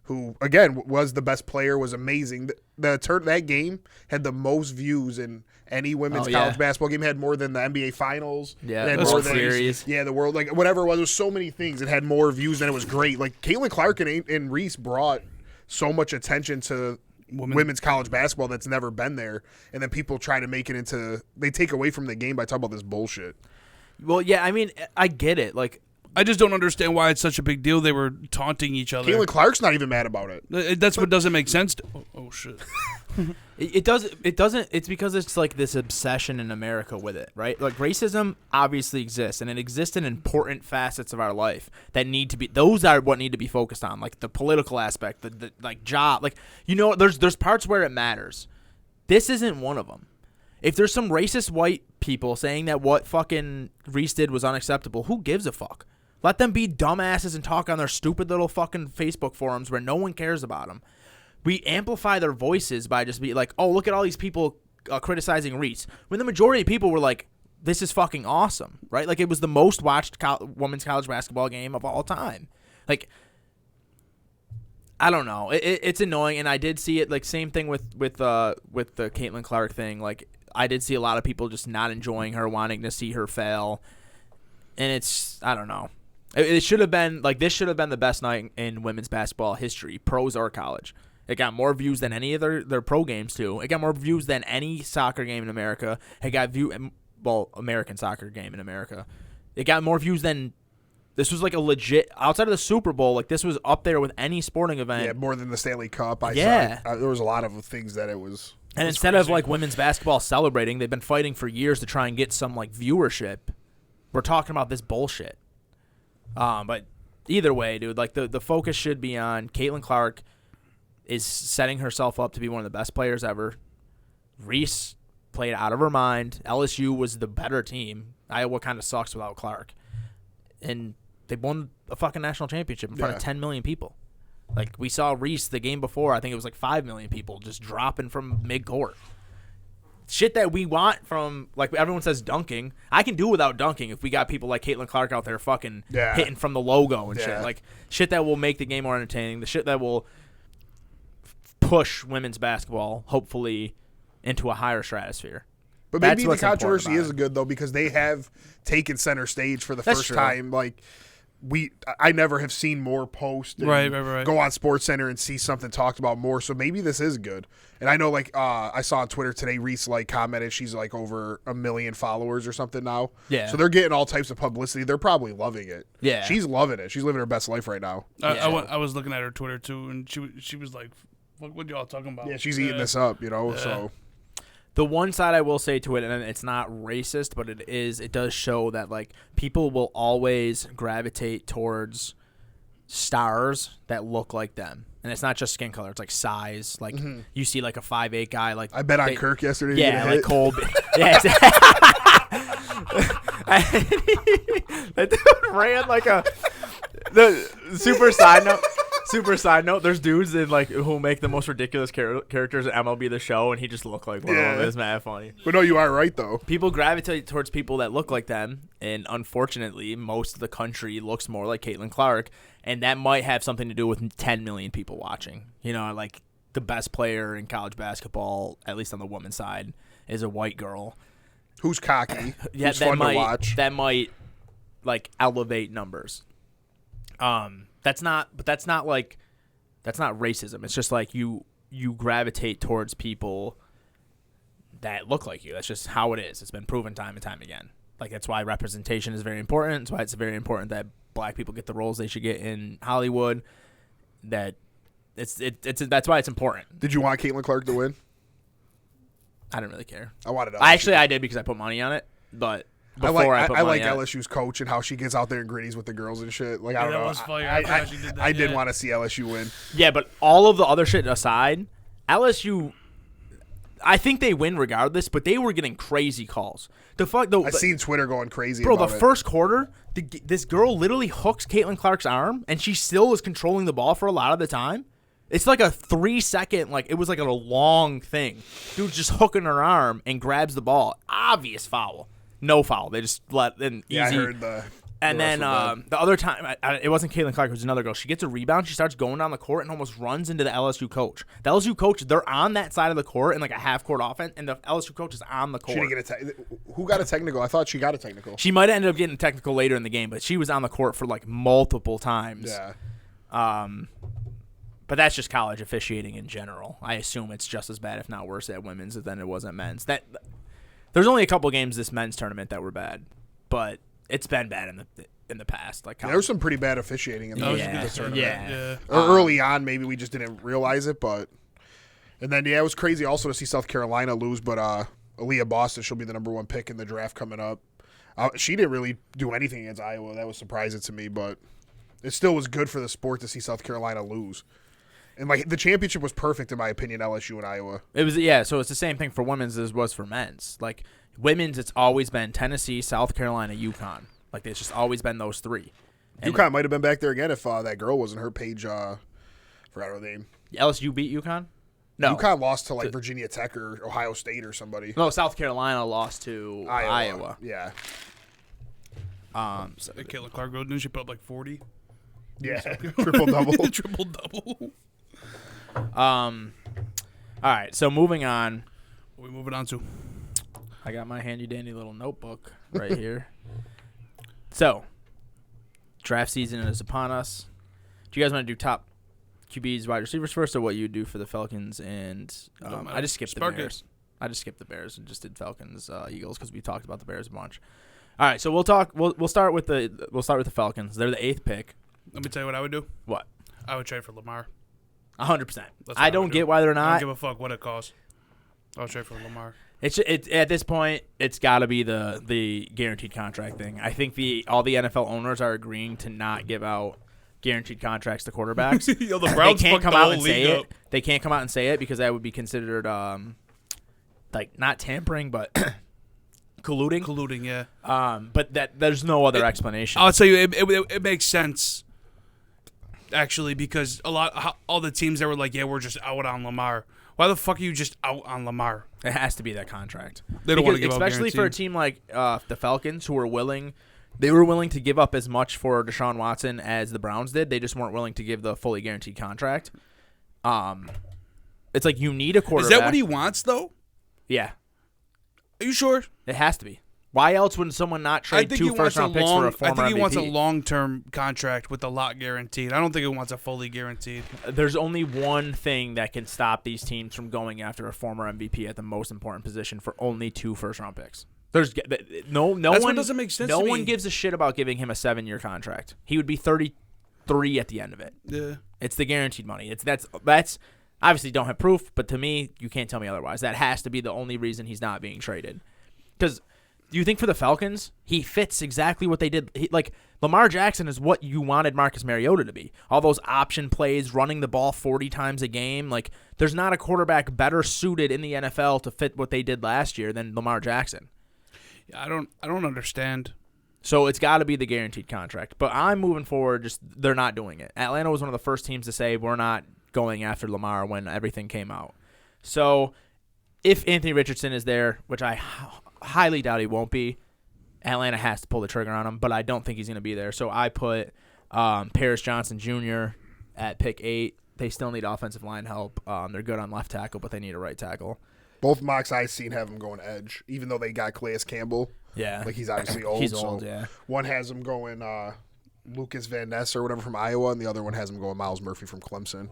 who, again, was the best player, was amazing. That game had the most views in any women's college basketball game. It had more than the NBA Finals. Yeah, it had that's more series. Yeah, the world, like whatever it was. There was so many things. It had more views and it was great. Like Caitlin Clark and Reese brought so much attention to women's college basketball that's never been there. And then people try to make it into, they take away from the game by talking about this bullshit. Well, yeah, I mean, I get it. Like, I just don't understand why it's such a big deal. They were taunting each other. Caitlin Clark's not even mad about it. That's what doesn't make sense. Oh shit. It doesn't. It's because it's like this obsession in America with it, right? Like racism obviously exists, and it exists in important facets of our life that need to be. Those are what need to be focused on, like the political aspect, the like job, like There's parts where it matters. This isn't one of them. If there's some racist white people saying that what fucking Reese did was unacceptable, who gives a fuck? Let them be dumbasses and talk on their stupid little fucking Facebook forums where no one cares about them. We amplify their voices by just being like, oh, look at all these people criticizing Reese. When the majority of people were like, this is fucking awesome, right? Like, it was the most watched women's college basketball game of all time. Like, I don't know. It's annoying, and I did see it, like, same thing with the Caitlin Clark thing. Like, I did see a lot of people just not enjoying her, wanting to see her fail. And it's, I don't know. It should have been like this should have been the best night in women's basketball history, pros or college. It got more views than any of their pro games too. It got more views than any soccer game in America. It got American soccer game in America. It got more views than this was like a legit outside of the Super Bowl. Like this was up there with any sporting event. Yeah, more than the Stanley Cup. Yeah. There was a lot of things that it was. And instead of like women's basketball celebrating, they've been fighting for years to try and get some like viewership. We're talking about this bullshit. But either way, dude, like the focus should be on Caitlin Clark is setting herself up to be one of the best players ever. Reese played out of her mind. LSU was the better team. Iowa kind of sucks without Clark. And they won a fucking national championship in front of 10 million people. Like, we saw Reese the game before. I think it was like 5 million people just dropping from mid-court. Shit that we want from, like, everyone says dunking. I can do without dunking if we got people like Caitlin Clark out there fucking hitting from the logo and shit. Like, shit that will make the game more entertaining. The shit that will push women's basketball, hopefully, into a higher stratosphere. But maybe the controversy is good, though, because they have taken center stage for the first time. Like, I never have seen more posts and go on SportsCenter and see something talked about more. So maybe this is good. And I know, like, I saw on Twitter today, Reese, like, commented she's, like, over 1 million followers or something now. Yeah. So they're getting all types of publicity. They're probably loving it. Yeah. She's loving it. She's living her best life right now. I was looking at her Twitter, too, and she was like, what y'all talking about? Yeah, she's eating this up, so... The one side I will say to it, and it's not racist, but it does show that, like, people will always gravitate towards stars that look like them. And it's not just skin color. It's, like, size. Like, you see, like, a 5'8" guy. Like I bet on Kirk yesterday. Yeah, like Cole. Yeah, that dude ran like a... The super side note, there's dudes in like who make the most ridiculous characters at MLB The Show, and he just looked like one of them. It's mad funny. But no, you are right, though. People gravitate towards people that look like them, and unfortunately, most of the country looks more like Caitlin Clark, and that might have something to do with 10 million people watching. You know, like the best player in college basketball, at least on the women's side, is a white girl. Who's cocky, who's fun to watch. That might, like, elevate numbers. That's not racism. It's just like you gravitate towards people that look like you. That's just how it is. It's been proven time and time again. Like, that's why representation is very important. That's why it's very important that black people get the roles they should get in Hollywood. That's why it's important. Did you want Caitlin Clark to win? I didn't really care. I wanted to. I did because I put money on it, but I like LSU's coach and how she gets out there and gritties with the girls and shit. Like, I don't know. That was funny. I did want to see LSU win. Yeah, but all of the other shit aside, LSU, I think they win regardless, but they were getting crazy calls. I've seen Twitter going crazy about it. Bro, the first quarter, this girl literally hooks Caitlin Clark's arm, and she still was controlling the ball for a lot of the time. It's like a 3-second, like, it was like a long thing. Dude just hooking her arm and grabs the ball. Obvious foul. No foul. They just let in easy. Yeah, I heard the. And then the other time, it wasn't Caitlin Clark. It was another girl. She gets a rebound. She starts going down the court and almost runs into the LSU coach. The LSU coach, they're on that side of the court in like a half-court offense, and the LSU coach is on the court. She didn't get who got a technical? I thought she got a technical. She might have ended up getting a technical later in the game, but she was on the court for like multiple times. Yeah. But that's just college officiating in general. I assume it's just as bad, if not worse, at women's than it was at men's. There's only a couple games this men's tournament that were bad, but it's been bad in the past. Like there was some pretty bad officiating in the tournament. Yeah. Early on, maybe we just didn't realize it, but and then it was crazy also to see South Carolina lose. But Aaliyah Boston, she'll be the number 1 pick in the draft coming up. She didn't really do anything against Iowa. That was surprising to me, but it still was good for the sport to see South Carolina lose. And like the championship was perfect in my opinion, LSU and Iowa. It was so it's the same thing for women's as it was for men's. Like women's, it's always been Tennessee, South Carolina, UConn. Like it's just always been those 3. And UConn might have been back there again if that girl wasn't her page. Forgot her name. LSU beat UConn? No. UConn lost to like Virginia Tech or Ohio State or somebody. No, South Carolina lost to Iowa. Yeah. So Caitlin Clark, didn't she put up like 40? Yeah, triple-double. Triple-double. All right, so moving on. What are we moving on to? I got my handy-dandy little notebook right here. So, Draft season is upon us. Do you guys want to do top QBs, wide receivers first, or what you do for the Falcons? And I just skipped the Bears. I just skipped the Bears and just did Falcons, Eagles because we talked about the Bears a bunch. All right, so we'll talk. We'll start with the Falcons. They're the 8th pick. Let me tell you what I would do. What? I would trade for Lamar. 100%. I don't get why they're not. I don't give a fuck what it costs. I'll trade for Lamar. It's at this point, it's got to be the guaranteed contract thing. I think all the NFL owners are agreeing to not give out guaranteed contracts to quarterbacks. Yo, the Browns they can't come out and say up. it. They can't come out and say it because that would be considered like not tampering, but colluding. Colluding, yeah. But there's no other explanation. I'll tell you, it makes sense. Actually, because all the teams that were like, yeah, we're just out on Lamar. Why the fuck are you just out on Lamar? It has to be that contract. They don't want to give up especially for a team like the Falcons, who were willing. They were willing to give up as much for Deshaun Watson as the Browns did. They just weren't willing to give the fully guaranteed contract. It's like you need a quarterback. Is that what he wants, though? Yeah. Are you sure? It has to be. Why else would someone not trade 2 first-round picks for a former MVP? I think he wants a long-term contract with a lot guaranteed. I don't think he wants a fully guaranteed. There's only one thing that can stop these teams from going after a former MVP at the most important position for only 2 first-round picks. There's no That's one what doesn't make sense. No to one me. gives a shit about giving him a 7-year contract. He would be 33 at the end of it. Yeah, it's the guaranteed money. That's obviously don't have proof, but to me, you can't tell me otherwise. That has to be the only reason he's not being traded. Because do you think for the Falcons, he fits exactly what they did? Like Lamar Jackson is what you wanted Marcus Mariota to be. All those option plays, running the ball 40 times a game. Like there's not a quarterback better suited in the NFL to fit what they did last year than Lamar Jackson. I don't understand. So it's got to be the guaranteed contract. But I'm moving forward. Just they're not doing it. Atlanta was one of the first teams to say we're not going after Lamar when everything came out. So if Anthony Richardson is there, which I highly doubt he won't be, Atlanta has to pull the trigger on him. But I don't think he's going to be there. So I put Paris Johnson Jr. at pick 8. They still need offensive line help. They're good on left tackle, but they need a right tackle. Both mocks I've seen have him going edge, even though they got Calais Campbell. Yeah. Like he's obviously old. He's old, yeah. One has him going Lucas Van Ness or whatever from Iowa, and the other one has him going Miles Murphy from Clemson.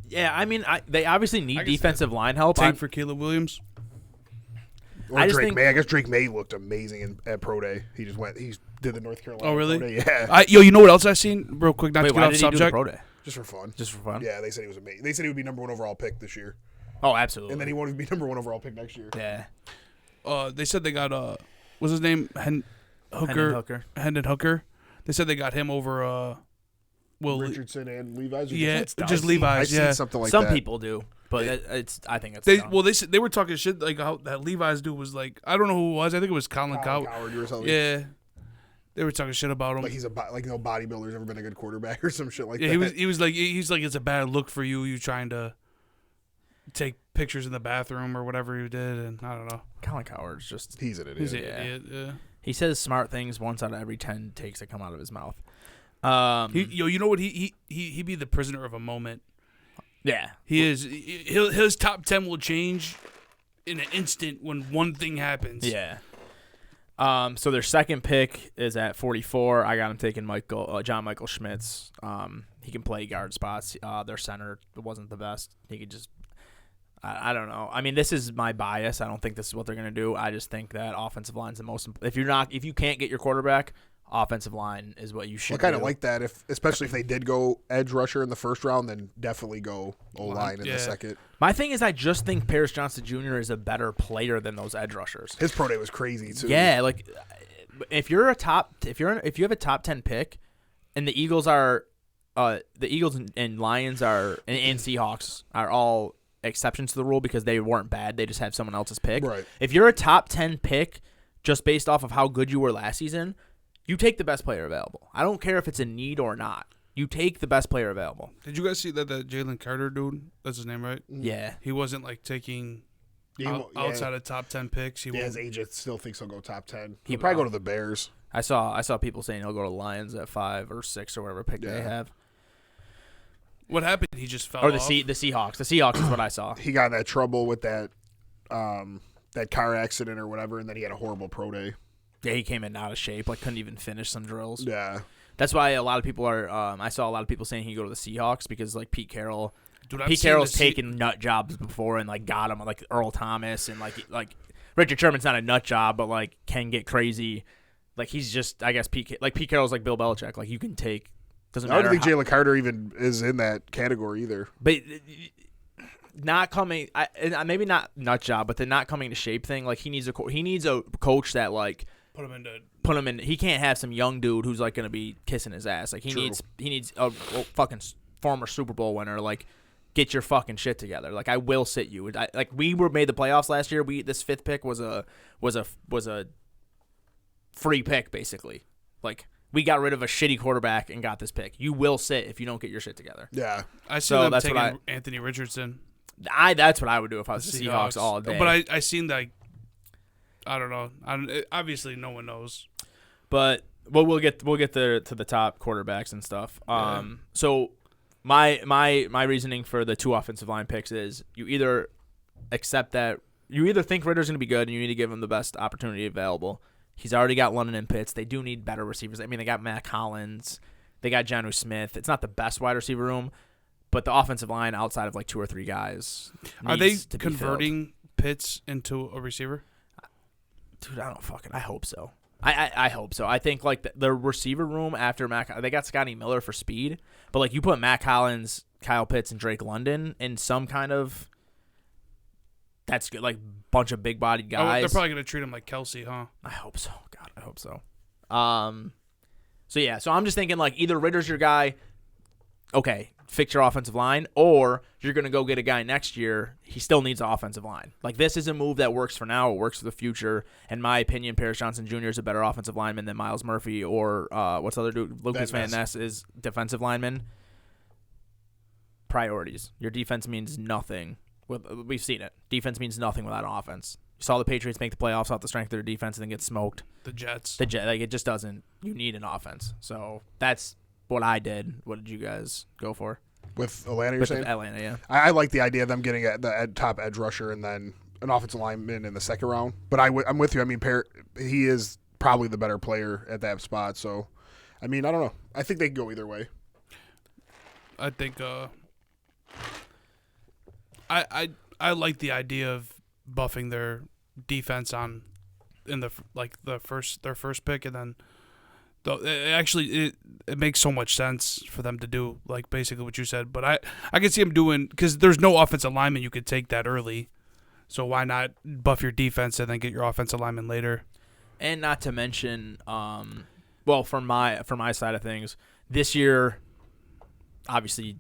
Yeah, I mean, they obviously need defensive line help. Tank for Caleb Williams. Or Drake May. I guess Drake May looked amazing at Pro Day. He did the North Carolina. Oh, really? Pro Day. Yeah. You know what else I've seen? Real quick, not to get why off did subject. He do the Pro Day? Just for fun. Just for fun? Yeah, they said he was amazing. They said he would be number 1 overall pick this year. Oh, absolutely. And then he wanted to be number 1 overall pick next year. Yeah. They said they got what's his name? Hendon Hooker. They said they got him over Richardson and Levi's. Yeah, just Levi's. I've seen something like Some that. people do, but I think it's they were talking shit like how that Levi's dude was like, I don't know who it was. I think it was Colin Cowherd or something. Yeah. They were talking shit about him. Like he's no bodybuilder's ever been a good quarterback or some shit like that. He's like it's a bad look for you. You trying to take pictures in the bathroom or whatever you did, and I don't know. Colin Cowherd's just he's an idiot. He's an idiot. Yeah. He says smart things once out of every 10 takes that come out of his mouth. You know what? He be the prisoner of a moment. Yeah, he is. His top 10 will change in an instant when one thing happens. Yeah. So their second pick is at 44. I got him taking John Michael Schmitz. He can play guard spots. Their center wasn't the best. He could just. I don't know. I mean, this is my bias. I don't think this is what they're going to do. I just think that offensive line is the most. If you can't get your quarterback, offensive line is what you should. I kind of like that. Especially if they did go edge rusher in the first round, then definitely go O-line in the second. My thing is, I just think Paris Johnson Jr. is a better player than those edge rushers. His pro day was crazy too. Yeah, like if you have a top 10 pick, and the Eagles and Lions and Seahawks are all exceptions to the rule because they weren't bad. They just have someone else's pick. Right. If you're a top 10 pick just based off of how good you were last season, you take the best player available. I don't care if it's a need or not. You take the best player available. Did you guys see that Jalen Carter dude? That's his name, right? Yeah. He wasn't like taking outside of top 10 picks. His agent still thinks he'll go top 10. He'll probably go to the Bears. I saw people saying he'll go to Lions at 5 or 6 or whatever pick they have. What happened? He just fell off. Or the Seahawks. The Seahawks is what I saw. He got in that trouble with that car accident or whatever, and then he had a horrible pro day. Yeah, he came in out of shape. Like couldn't even finish some drills. Yeah. That's why a lot of people are. I saw a lot of people saying he go to the Seahawks because like Pete Carroll. Dude, Pete Carroll's taken nut jobs before and like got him like Earl Thomas and like Richard Sherman's not a nut job but like can get crazy. Like he's just I guess Pete Carroll's like Bill Belichick. Like you can take doesn't matter. I don't think Jalen Carter even is in that category either. But not coming, maybe not nut job, but the not coming to shape thing. Like he needs a coach that like put him in. He can't have some young dude who's like gonna be kissing his ass. Like he needs a fucking former Super Bowl winner. Like get your fucking shit together. Like I will sit you. Like we were made the playoffs last year. This 5th pick was a free pick basically. Like we got rid of a shitty quarterback and got this pick. You will sit if you don't get your shit together. Yeah, I see them taking Anthony Richardson. That's what I would do if I was the Seahawks all day. But I seen like I don't know. Obviously, no one knows. But we'll get to the top quarterbacks and stuff. So my reasoning for the 2 offensive line picks is you either accept that you either think Ritter's going to be good and you need to give him the best opportunity available. He's already got London and Pitts. They do need better receivers. I mean, they got Matt Collins. They got Jonnu Smith. It's not the best wide receiver room, but the offensive line outside of like 2 or 3 guys are they converting Pitts into a receiver? Dude, I hope so. I hope so. I think like the receiver room after they got Scotty Miller for speed, but like you put Matt Collins, Kyle Pitts, and Drake London in some kind of that's good, like bunch of big bodied guys. They're probably gonna treat him like Kelsey, huh? I hope so. God, I hope so. So I'm just thinking like either Ritter's your guy. Okay, fix your offensive line, or you're going to go get a guy next year. He still needs an offensive line. Like, this is a move that works for now. It works for the future. In my opinion, Paris Johnson Jr. is a better offensive lineman than Miles Murphy or what's the other dude? Lucas Van Ness is defensive lineman. Priorities. Your defense means nothing. We've seen it. Defense means nothing without an offense. You saw the Patriots make the playoffs off the strength of their defense and then get smoked. The Jets. Like, it just doesn't. You need an offense. So that's what I did. What did you guys go for? With Atlanta, you're saying? Atlanta, yeah. I like the idea of them getting the top edge rusher and then an offensive lineman in the second round. But I'm with you. I mean, he is probably the better player at that spot. So, I mean, I don't know. I think they can go either way. I think I like the idea of buffing their defense in their first pick, and then it makes so much sense for them to do like basically what you said. But I can see them doing, because there's no offensive lineman you could take that early, so why not buff your defense and then get your offensive lineman later? And not to mention, well, from my side of things, this year obviously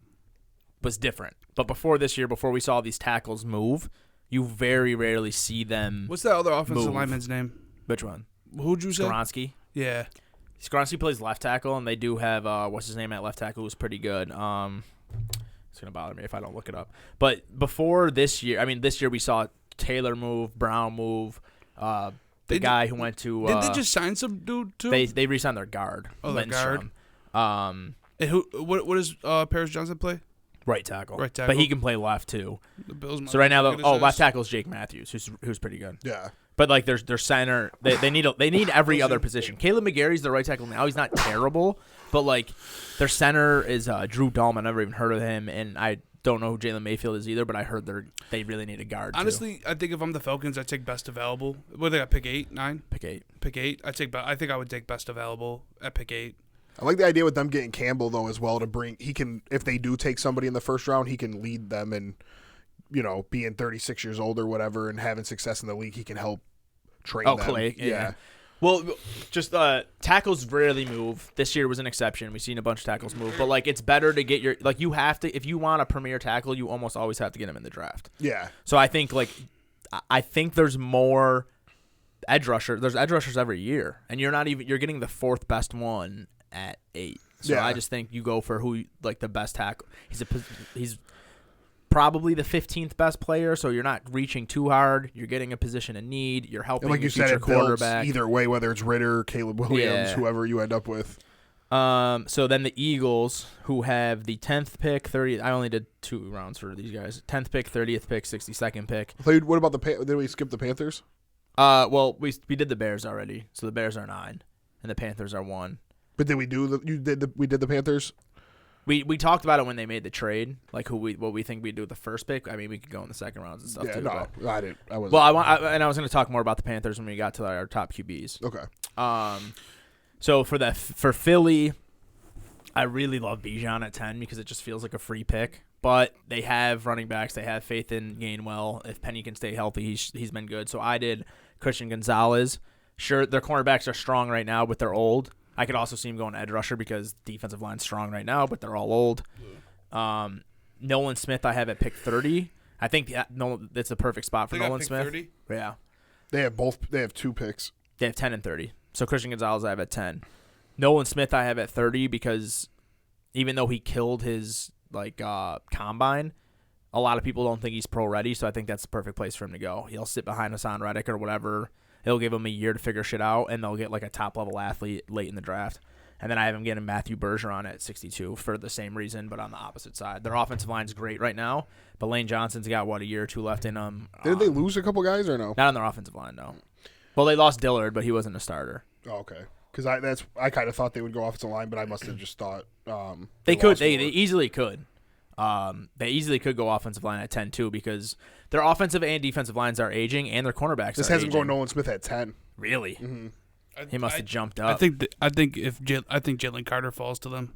was different. But before this year, before we saw these tackles move, you very rarely see them. What's that other offensive lineman's name? Which one? Who'd you say? Skoronsky. Yeah. Skoronsky plays left tackle, and they do have what's his name at left tackle, who's pretty good. It's gonna bother me if I don't look it up. But before this year, this year we saw Taylor move, Brown move, the guy who went to. Did they just sign some dude too? They re-signed their guard. Oh, their guard. And what does Paris Johnson play? Right tackle. Right tackle. But he can play left too. The Bills. So right now, left tackle is Jake Matthews, who's pretty good. Yeah. But like their center, they need every other position. Caleb McGarry's the right tackle now. He's not terrible, but like their center is Drew Dahlman. I've never even heard of him, and I don't know who Jalen Mayfield is either. But I heard they really need a guard. Honestly, too. I think if I'm the Falcons, I'd take best available. What they got? Pick 8, 9. Pick 8. Pick 8. I think I would take best available at pick 8. I like the idea with them getting Campbell though as well if they do take somebody in the first round, he can lead them and being 36 years old or whatever and having success in the league, he can help train them. Clay. Yeah. Well, just tackles rarely move. This year was an exception. We've seen a bunch of tackles move, but like it's better to get you have to, if you want a premier tackle, you almost always have to get him in the draft. Yeah. So I think there's more edge rushers. There's edge rushers every year, and you're getting the 4th best one at 8. So yeah. I just think you go for the best tackle. He's probably the 15th best player, so you're not reaching too hard. You're getting a position of need. You're helping like your you said, future it builds quarterback. Either way, whether it's Ritter, Caleb Williams, whoever you end up with. So then the Eagles, who have the 10th pick, 30th. I only did 2 rounds for these guys. 10th pick, 30th pick, 62nd pick. What about did we skip the Panthers? Well, we did the Bears already, so the Bears are 9, and the Panthers are 1. But did we do we did the Panthers? We talked about it when they made the trade, like what we think we'd do with the first pick. I mean, we could go in the second rounds and stuff too. No, I didn't. I wasn't. Well, I was going to talk more about the Panthers when we got to our top QBs. Okay. So for Philly, I really love Bijan at 10 because it just feels like a free pick. But they have running backs. They have faith in Gainwell. If Penny can stay healthy, he's been good. So I did Christian Gonzalez. Sure, their cornerbacks are strong right now, but they're old. I could also see him going edge rusher because defensive line's strong right now, but they're all old. Nolan Smith I have at pick 30. I think it's a perfect spot for Nolan Smith. 30? Yeah. They have 2 picks. They have 10 and 30. So Christian Gonzalez I have at 10. Nolan Smith I have at 30 because even though he killed his combine, a lot of people don't think he's pro ready, so I think that's the perfect place for him to go. He'll sit behind Hassan Reddick or whatever. He'll give him a year to figure shit out, and they'll get like a top-level athlete late in the draft. And then I have him getting Matthew Bergeron at 62 for the same reason, but on the opposite side. Their offensive line's great right now, but Lane Johnson's got, a year or two left in him. Did they lose a couple guys or no? Not on their offensive line, no. Well, they lost Dillard, but he wasn't a starter. Oh, okay. Because I kind of thought they would go offensive line, but I must have just thought they could. They easily could. They easily could go offensive line at 10 too because their offensive and defensive lines are aging and their cornerbacks. This has them going Nolan Smith at 10. Really? Mm-hmm. He must have jumped up. I think Jalen Carter falls to them.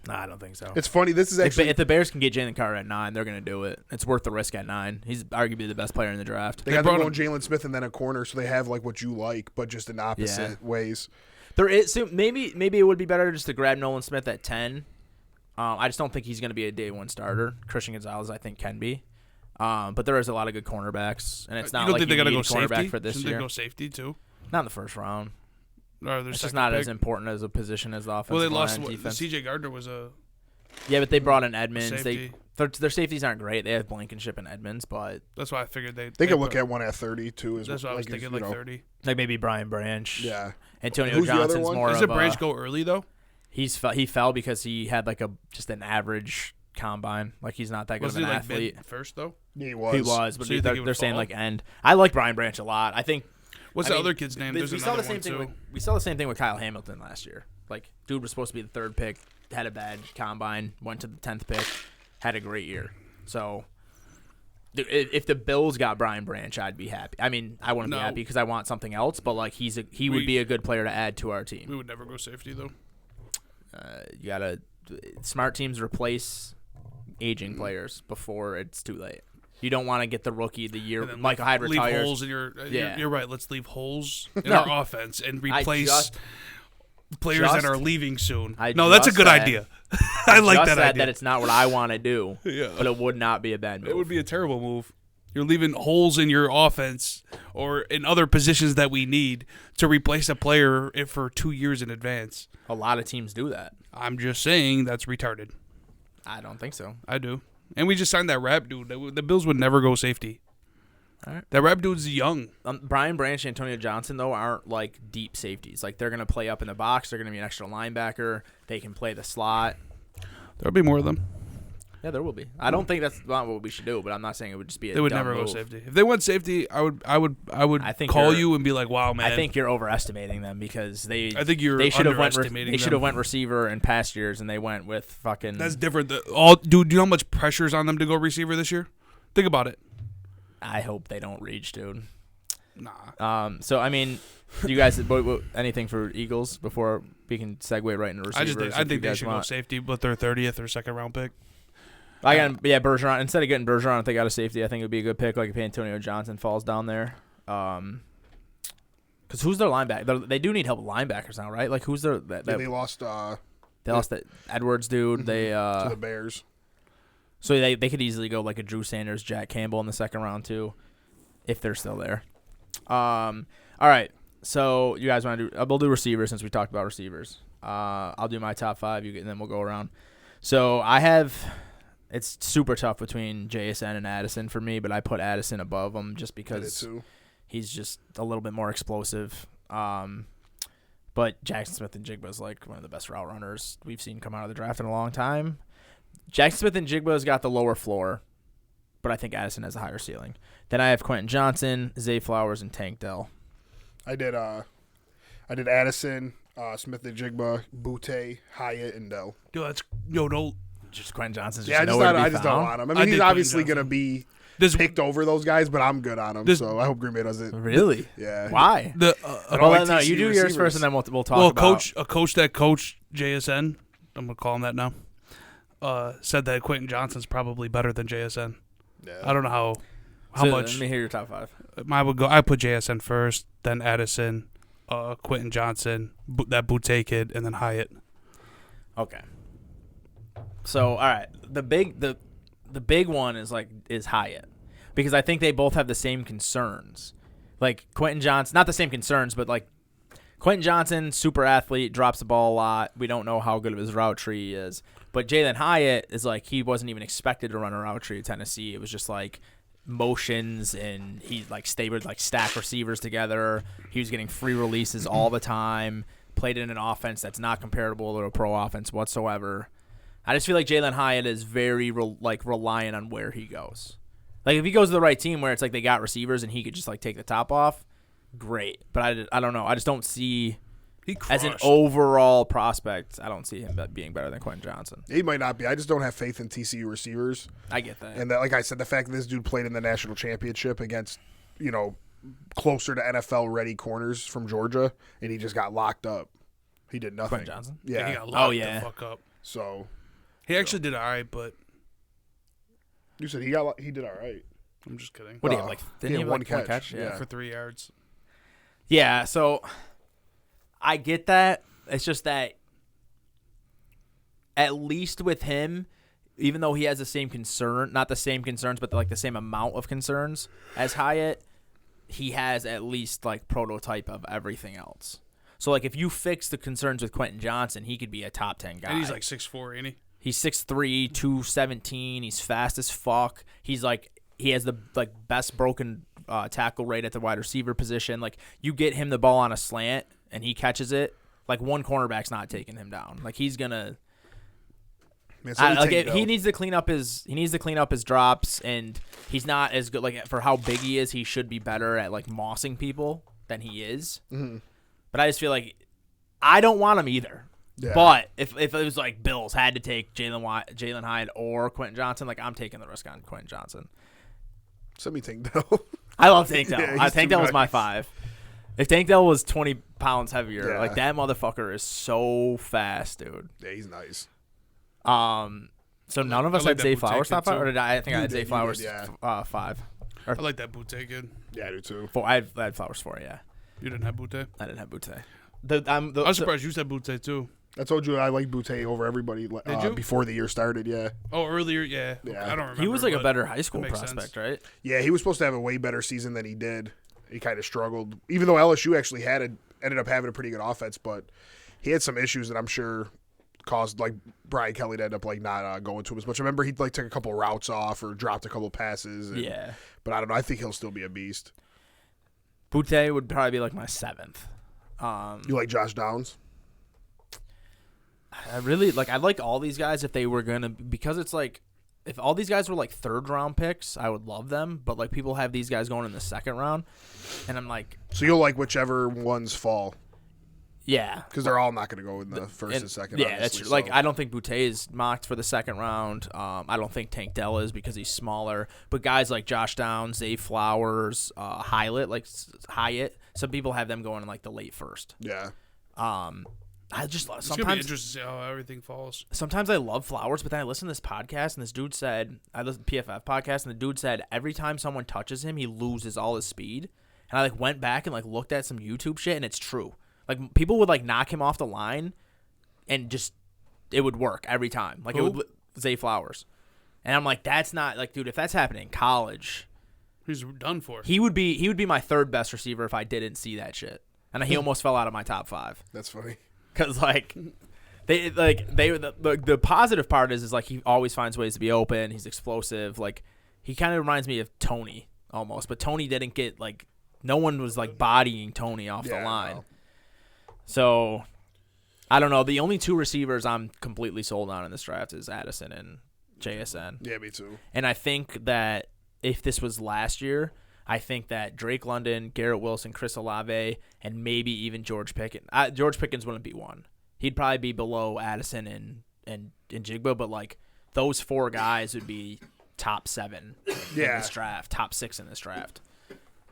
No, I don't think so. It's funny. This is actually if the Bears can get Jalen Carter at 9, they're going to do it. It's worth the risk at 9. He's arguably the best player in the draft. They got them going Jalen Smith and then a corner, so they have like what you like, but just in opposite ways. There is so maybe it would be better just to grab Nolan Smith at 10. I just don't think he's going to be a day one starter. Christian Gonzalez, I think, can be. But there is a lot of good cornerbacks, and it's not like you need a cornerback for this year. They go safety too? Not in the first round. It's just not as important as a position as the offensive line. Well, they lost. Defense. C.J. Gardner was a. Yeah, but they brought in Edmonds. Safety. Their safeties aren't great. They have Blankenship and Edmonds, but that's why I figured they could look at one at 30 too. That's why I was thinking 30. Like maybe Brian Branch. Yeah. Antonio Johnson's more. Does Branch go early though? He fell because he had just an average combine. Like he's not that good of an athlete. Mid first though? Yeah, he was. He was, but they're saying end. I like Brian Branch a lot. I think. What's the other kid's name? We saw the same thing. We saw the same thing with Kyle Hamilton last year. Like, dude was supposed to be the 3rd pick, had a bad combine, went to the 10th pick, had a great year. So, if the Bills got Brian Branch, I'd be happy. I mean, I wouldn't be happy because I want something else. But like, he would be a good player to add to our team. We would never go safety though. You gotta smart teams replace aging players before it's too late. You don't want to get the rookie the year Michael Hyde retires. Leave holes in you're right. Let's leave holes in our offense and replace players that are leaving soon. That's a good idea. I like that idea. That it's not what I want to do, but it would not be a bad move. It would be a terrible move. You're leaving holes in your offense or in other positions that we need to replace a player for 2 years in advance. A lot of teams do that. I'm just saying that's retarded. I don't think so. I do. And we just signed that rap dude. The Bills would never go safety. All right. That rap dude's young. Brian Branch and Antonio Johnson, though, aren't like deep safeties. Like, they're going to play up in the box. They're going to be an extra linebacker. They can play the slot. There'll be more of them. Yeah, there will be. I don't think that's not what we should do, but I'm not saying it would just be a They would dumb never move. go safety. If they went safety, I would call you and be like, "Wow, man." I think you're overestimating them because they should have underestimating them. They should have went receiver in past years, and they went with fucking. That's different. Dude, do you know how much pressure's on them to go receiver this year? Think about it. I hope they don't reach, dude. Nah. So I mean, you guys, anything for Eagles before we can segue right into receivers? I think they should go safety, but their 30th or 2nd round pick. Bergeron. Instead of getting Bergeron, if they got a safety, I think it would be a good pick. Like if Antonio Johnson falls down there, because who's their linebacker? They do need help with linebackers now, right? Like who's their? They lost. They lost that Edwards dude. They to the Bears. So they could easily go like a Drew Sanders, Jack Campbell in the 2nd round too, if they're still there. All right. So you guys want to do? We'll do receivers since we talked about receivers. I'll do my top 5. And then we'll go around. So I have. It's super tough between JSN and Addison for me, but I put Addison above him just because he's just a little bit more explosive. But Jackson Smith and Jigba is like one of the best route runners we've seen come out of the draft in a long time. Jackson Smith and Jigba's got the lower floor, but I think Addison has a higher ceiling. Then I have Quentin Johnson, Zay Flowers, and Tank Dell. I did Addison, Smith-Njigba, Butte, Hyatt, and Dell. Don't. Just Quentin Johnson's just Yeah, I just don't want him. I mean, he's obviously going to be picked over those guys, but I'm good on him. So I hope Green Bay doesn't. Really? Yeah. Why? No, you do yours first, and then we'll talk about. A coach that coached JSN, I'm going to call him that now, said that Quentin Johnson's probably better than JSN. Yeah. I don't know how much. Let me hear your top 5. I put JSN first, then Addison, Quentin Johnson, that Butte kid, and then Hyatt. Okay. So, all right, the big one is Hyatt, because I think they both have the same concerns. Like Quentin Johnson, not the same concerns, but like Quentin Johnson, super athlete, drops the ball a lot. We don't know how good of his route tree he is. But Jalen Hyatt is like, he wasn't even expected to run a route tree at Tennessee. It was just like motions, and he like would like stack receivers together. He was getting free releases all the time. Played in an offense that's not comparable to a pro offense whatsoever. I just feel like Jalen Hyatt is very reliant on where he goes. Like if he goes to the right team where it's like they got receivers and he could just like take the top off, great. But I don't know. I just don't see, as an overall prospect, I don't see him being better than Quentin Johnson. He might not be. I just don't have faith in TCU receivers. I get that. And that, like I said, the fact that this dude played in the national championship against, closer to NFL ready corners from Georgia, and he just got locked up. He did nothing. Quentin Johnson? Yeah. He got locked the fuck up. So he actually did all right, but you said he did all right. I'm just kidding. What do you have? Didn't he have one one catch? catch? Yeah. For 3 yards. Yeah, so I get that. It's just that at least with him, even though he has the same concern, not the same concerns, but like the same amount of concerns as Hyatt, he has at least like prototype of everything else. So like if you fix the concerns with Quentin Johnson, he could be a top 10 guy. And he's like 6'4", ain't he? He's 6'3", 217. He's fast as fuck. He has the best broken tackle rate at the wide receiver position. Like you get him the ball on a slant and he catches it, like one cornerback's not taking him down. Like he's gonna. He needs to clean up his drops, and he's not as good. Like for how big he is, he should be better at like mossing people than he is. Mm-hmm. But I just feel like I don't want him either. Yeah. But if it was like Bills had to take Jalen Hyatt or Quentin Johnson, like I'm taking the risk on Quentin Johnson. Send me Tank Dell. I love Tank Dell. Yeah, Tank Dell was my 5. If Tank Dell was 20 pounds heavier, like that motherfucker is so fast, dude. Yeah, he's nice. So none of us had Zay Flowers top 5, or did I? I think I had Zay Flowers 5. I like that Butte kid. Yeah, I do too. 4. I had Flowers 4. Yeah. You didn't have Butte? I didn't have Butte. I'm surprised you said Butte too. I told you I like Butte over everybody before the year started, yeah. Oh, earlier, yeah. Yeah. I don't remember. He was like a better high school prospect, right? Yeah, he was supposed to have a way better season than he did. He kind of struggled, even though LSU actually ended up having a pretty good offense, but he had some issues that I'm sure caused like Brian Kelly to end up like not going to him as much. I remember he like took a couple routes off or dropped a couple passes. Yeah. But I don't know. I think he'll still be a beast. Butte would probably be like my 7th. You like Josh Downs? I really I like all these guys if they were gonna, because it's like if all these guys were like 3rd round picks, I would love them. But like people have these guys going in the 2nd round, and I'm like, so you'll like whichever ones fall. Yeah, because they're all not going to go in the first and second. Yeah, that's true. So. Like I don't think Butte is mocked for the 2nd round. I don't think Tank Dell is because he's smaller. But guys like Josh Downs, Zay Flowers, Hyatt, some people have them going in like the late 1st. Yeah. I just sometimes it's gonna be interesting to see how everything falls. Sometimes I love Flowers, but then I listen to this podcast and this dude said, I listened to PFF podcast and the dude said every time someone touches him, he loses all his speed. And I like went back and like looked at some YouTube shit, and it's true. Like people would like knock him off the line, and just it would work every time. Like it would Zay Flowers, and I'm like, that's not like, dude. If that's happening in college, he's done for. He would be my 3rd best receiver if I didn't see that shit, and he almost fell out of my top 5. That's funny. Because the positive part is like he always finds ways to be open. He's explosive. Like he kind of reminds me of Tony almost, but Tony didn't get like no one was like bodying Tony off the line. No. So I don't know. The only 2 receivers I'm completely sold on in this draft is Addison and JSN. Yeah, me too. And I think that if this was last year, I think that Drake London, Garrett Wilson, Chris Olave, and maybe even George Pickens. George Pickens wouldn't be one. He'd probably be below Addison and Jigba, but like those 4 guys would be top 7 in this draft, top 6 in this draft.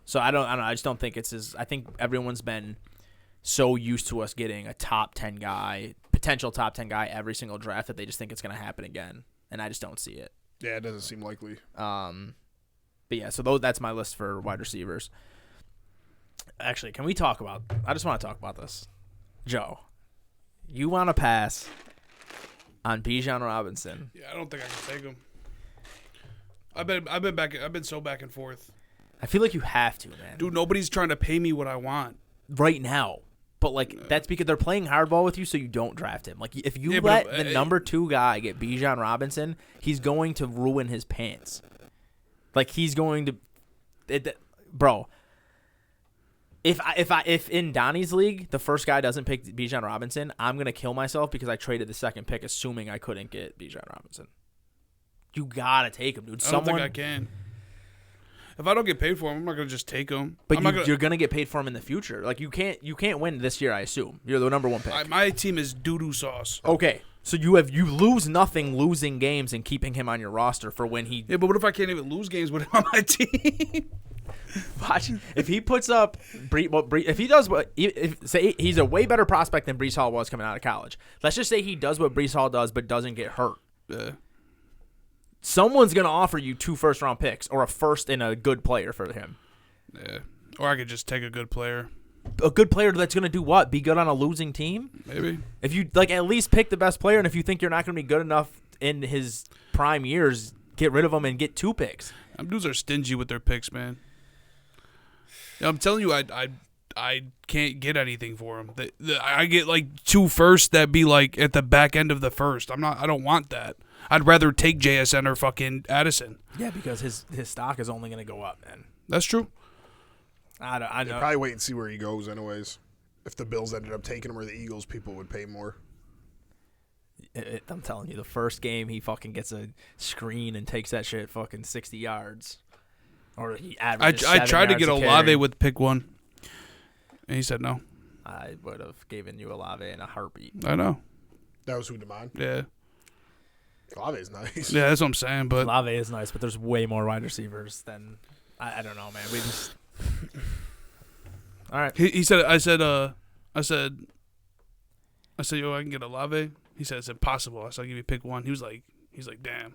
So I don't know. I just don't think it's as. I think everyone's been so used to us getting a top 10 guy, potential top 10 guy every single draft that they just think it's going to happen again, and I just don't see it. Yeah, it doesn't seem likely. But yeah, so that's my list for wide receivers. Actually, can we talk about? I just want to talk about this, Joe. You want to pass on Bijan Robinson? Yeah, I don't think I can take him. I've been so back and forth. I feel like you have to, man. Dude, nobody's trying to pay me what I want right now. But like that's because they're playing hardball with you, so you don't draft him. Like if you let the number 2 guy get Bijan Robinson, he's going to ruin his pants. Like he's going to, bro. If in Donnie's league the first guy doesn't pick Bijan Robinson, I'm gonna kill myself because I traded the second pick assuming I couldn't get Bijan Robinson. You gotta take him, dude. I don't think I can. If I don't get paid for him, I'm not gonna just take him. But you're gonna get paid for him in the future. Like you can't win this year. I assume you're the number 1 pick. My team is doo-doo sauce. Okay, so you lose nothing losing games and keeping him on your roster for when he. Yeah, but what if I can't even lose games with him on my team? Watch if he puts up if he does what say he's a way better prospect than Breece Hall was coming out of college. Let's just say he does what Breece Hall does, but doesn't get hurt. Yeah. Someone's gonna offer you 2 first-round picks or a first and a good player for him. Yeah, or I could just take a good player. A good player that's gonna do what? Be good on a losing team? Maybe. If you like, at least pick the best player, and if you think you're not gonna be good enough in his prime years, get rid of him and get 2 picks. Them dudes are stingy with their picks, man. I'm telling you, I can't get anything for him. I get like 2 firsts that be like at the back end of the first. I don't want that. I'd rather take JSN or fucking Addison. Yeah, because his stock is only going to go up, man. That's true. I know. Probably wait and see where he goes anyways. If the Bills ended up taking him or the Eagles, people would pay more. I'm telling you, the first game he fucking gets a screen and takes that shit fucking 60 yards. Or he averages I tried to get Olave carry. with pick 1, and he said no. I would have given you Olave in a heartbeat. I know. That was who Demond? Yeah. Olave's nice. Yeah, that's what I'm saying. But Olave is nice, but there's way more wide receivers than I don't know, man. We just all right. He said. I said, yo, I can get Olave. He said it's impossible. I said, I'll give you pick 1. He's like, damn.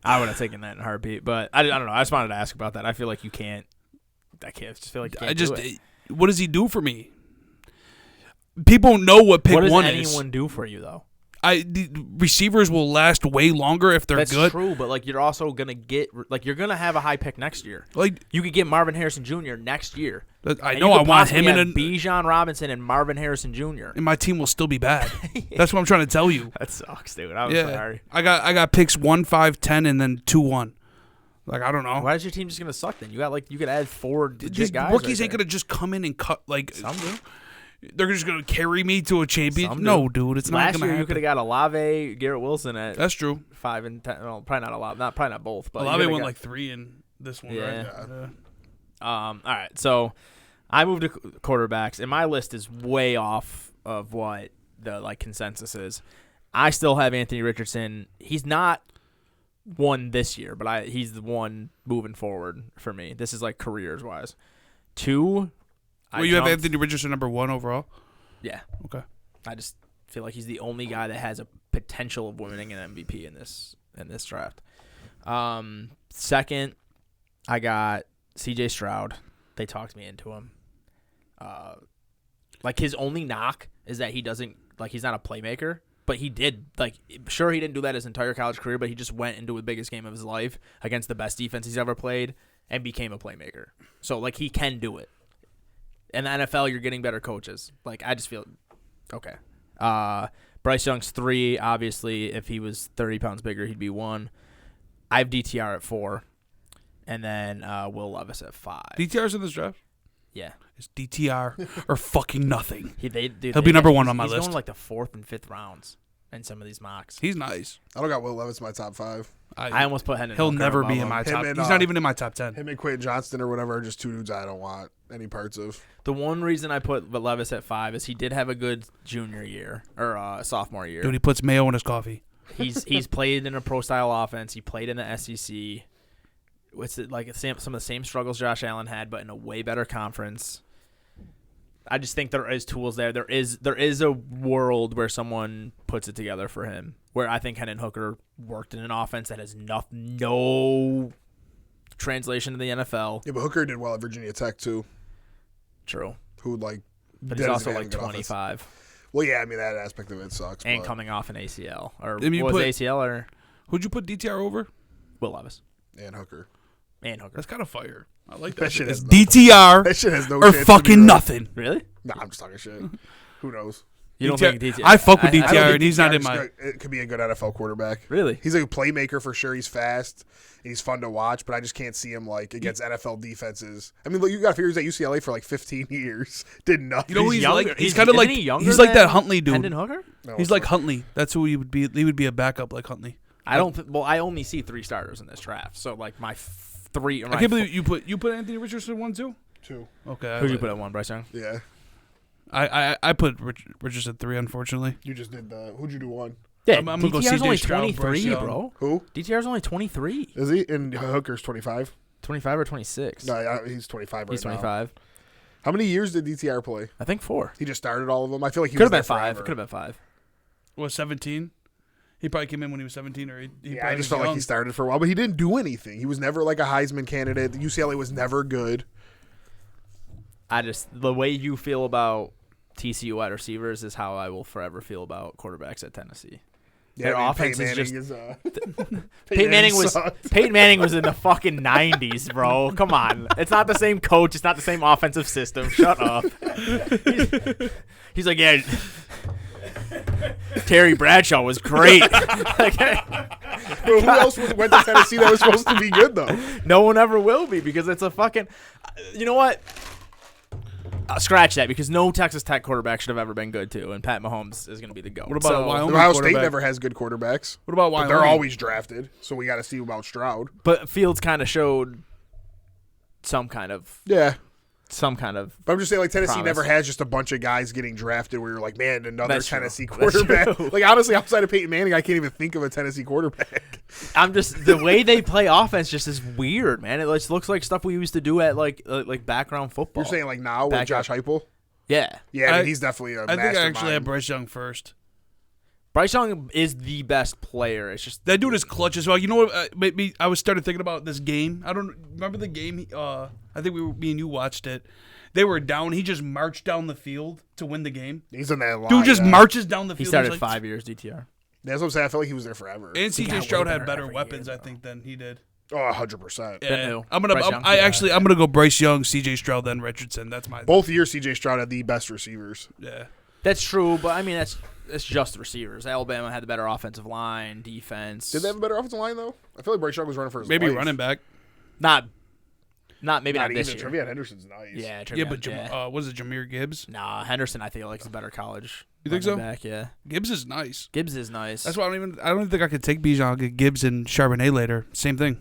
I would have taken that in a heartbeat, but I don't know. I just wanted to ask about that. I feel like you can't. I just feel like you can't do it. What does he do for me? People know what pick 1 is. What does anyone do for you though? The receivers will last way longer if they're That's good. true, but like you're also gonna get you're gonna have a high pick next year. Like you could get Marvin Harrison Jr. next year. I know I want him in Bijan Robinson and Marvin Harrison Jr. And my team will still be bad. That's what I'm trying to tell you. That sucks, dude. I'm sorry. I got picks 1, 5, 10, and then 2, 1. Like I don't know. Why is your team just gonna suck then? You got you could add 4 just guys. Rookies right ain't there. gonna just come in and cut like Some do. They're just gonna carry me to a champion. Some do. No, dude, it's not Last gonna year happen. you could have got Olave, Garrett Wilson at That's true. 5 and 10. Well, probably not Olave. Probably not both. But Olave went like 3 in this one, Yeah. right? All right, so I moved to quarterbacks, and my list is way off of what the consensus is. I still have Anthony Richardson. He's not one this year, but he's the one moving forward for me. This is careers wise. 2. Well, you have Anthony Richardson number 1 overall. Yeah. Okay. I just feel like he's the only guy that has a potential of winning an MVP in this draft. Second, I got C.J. Stroud. They talked me into him. His only knock is that he doesn't he's not a playmaker, but he did sure he didn't do that his entire college career, but he just went into the biggest game of his life against the best defense he's ever played and became a playmaker. So he can do it. In the NFL, you're getting better coaches. I just feel okay. Bryce Young's 3. Obviously, if he was 30 pounds bigger, he'd be 1. I have DTR at 4, and then Will Levis at 5. DTR's in this draft. Yeah, It's DTR or fucking nothing. He'll be number 1 on my he's list. going the 4th and 5th rounds. in some of these mocks. He's nice. I don't got Will Levis in my top 5. I almost put Hendon. He'll Hooker never above be in him. my top. and, He's not even in my top 10. Him and Quentin Johnston or whatever are just two dudes I don't want any parts of. The one reason I put Levis at 5 is he did have a good junior year or sophomore year. Dude, he puts mayo in his coffee. He's played in a pro style offense. He played in the SEC. What's it like? Some of the same struggles Josh Allen had, but in a way better conference. I just think there is tools there. There is a world where someone puts it together for him. Where I think Hendon Hooker worked in an offense that has no translation to the NFL. Yeah, but Hooker did well at Virginia Tech too. True, Who like, but he's also like 25 Well, yeah, I mean that aspect of it sucks. and but coming off an ACL or If you was put- it ACL or Who'd you put DTR over? Will Levis and Hooker. and Hooker. That's kind of fire. I like that. That shit It's is DTR That shit has no or chance to be fucking right. nothing. Really? Nah, I'm just talking shit. Who knows? You don't DTR think DTR? I fuck with I don't DTR, think and he's not DTR in is my. good. It could be a good NFL quarterback. Really? He's a playmaker for sure. He's fast. And he's fun to watch, but I just can't see him like against NFL defenses. I mean, look, you got to figure he's at UCLA for like 15 years. Did nothing. You know, he's younger. like he's kind of Isn't like he younger he's like that than Huntley dude. Hendon Hooker? No, He's it's like not. Huntley. That's who he would be. He would be a backup like Huntley. I don't. Well, I only see 3 starters in this draft. So like my 3. I can't believe you put Anthony Richardson 1 too. 2. Okay. Who'd you put at 1, Bryce Young? Yeah. I put Richardson 3. Unfortunately, You just did the. Who'd you do 1? Yeah, I'm gonna go DTR's CJ only Stroud, Bryce 23, Young. bro. Who? DTR's only 23. Is he? And Hooker's 25? 25 or 26? No, he's 25 right He's now. 25. How many years did DTR play? I think 4. He just started all of them. I feel like he Could was have been there 5. forever. Could have been 5. was 17. He probably came in when he was 17, or he Yeah, probably I just was felt like young. he started for a while, but he didn't do anything. He was never like a Heisman candidate. The UCLA was never good. The way you feel about TCU wide receivers is how I will forever feel about quarterbacks at Tennessee. Their offense is just Peyton Manning was in the fucking 90s, bro. Come on. It's not the same coach. It's not the same offensive system. Shut up. He's like, yeah. Terry Bradshaw was great. Well, who else went to Tennessee that was supposed to be good though? No one ever will be because it's a fucking. You know what? Scratch that because no Texas Tech quarterback should have ever been good too, and Pat Mahomes is going to be the GOAT. What about Wyoming? Ohio State quarterback? never has good quarterbacks. What about But Wyoming? they're always drafted, so we got to see about Stroud. But Fields kind of showed some kind of. Yeah. But I'm just saying, like, Tennessee Promise. never has just a bunch of guys getting drafted where you're like, man, another That's true. Tennessee That's quarterback. true. Like, honestly, outside of Peyton Manning, I can't even think of a Tennessee quarterback. I'm just the way they play offense just is weird, man. It just looks like stuff we used to do at like background football. You're saying, like, now with Back Josh Heupel? Yeah. Yeah, I mean, he's definitely a I think I actually mastermind. had Bryce Young first. Bryce Young is the best player. It's just That dude is clutch as well. You know what? Maybe I was started thinking about this game. I don't remember the game. I think me and you watched it. They were down. He just marched down the field to win the game. He's in that line. Dude just marches down the field. he started He's like, 5 years DTR. That's what I'm saying. I feel like he was there forever. And He CJ got Stroud way had better better every weapons, year, I though. think, than he did. Oh, 100%. Yeah. who? I'm Bryce Young? I'm gonna go Bryce Young, CJ Stroud, then Richardson. That's my Both years, C.J. Stroud had the best receivers. yeah. That's true, but I mean that's just receivers. Alabama had the better offensive line, defense. Did they have a better offensive line, though? I feel like Bryce Young was running for his Maybe life. running back. Not maybe Not not this even. year. Trevion Henderson's nice. Yeah, Yeah, Trevion, but yeah. was it Jameer Gibbs? Nah, Henderson I feel like is a better college. You think running so? Back, yeah. Gibbs is nice. Gibbs is nice. That's why I don't even think I could take Bijan. I'll get Gibbs and Charbonnet later. Same thing.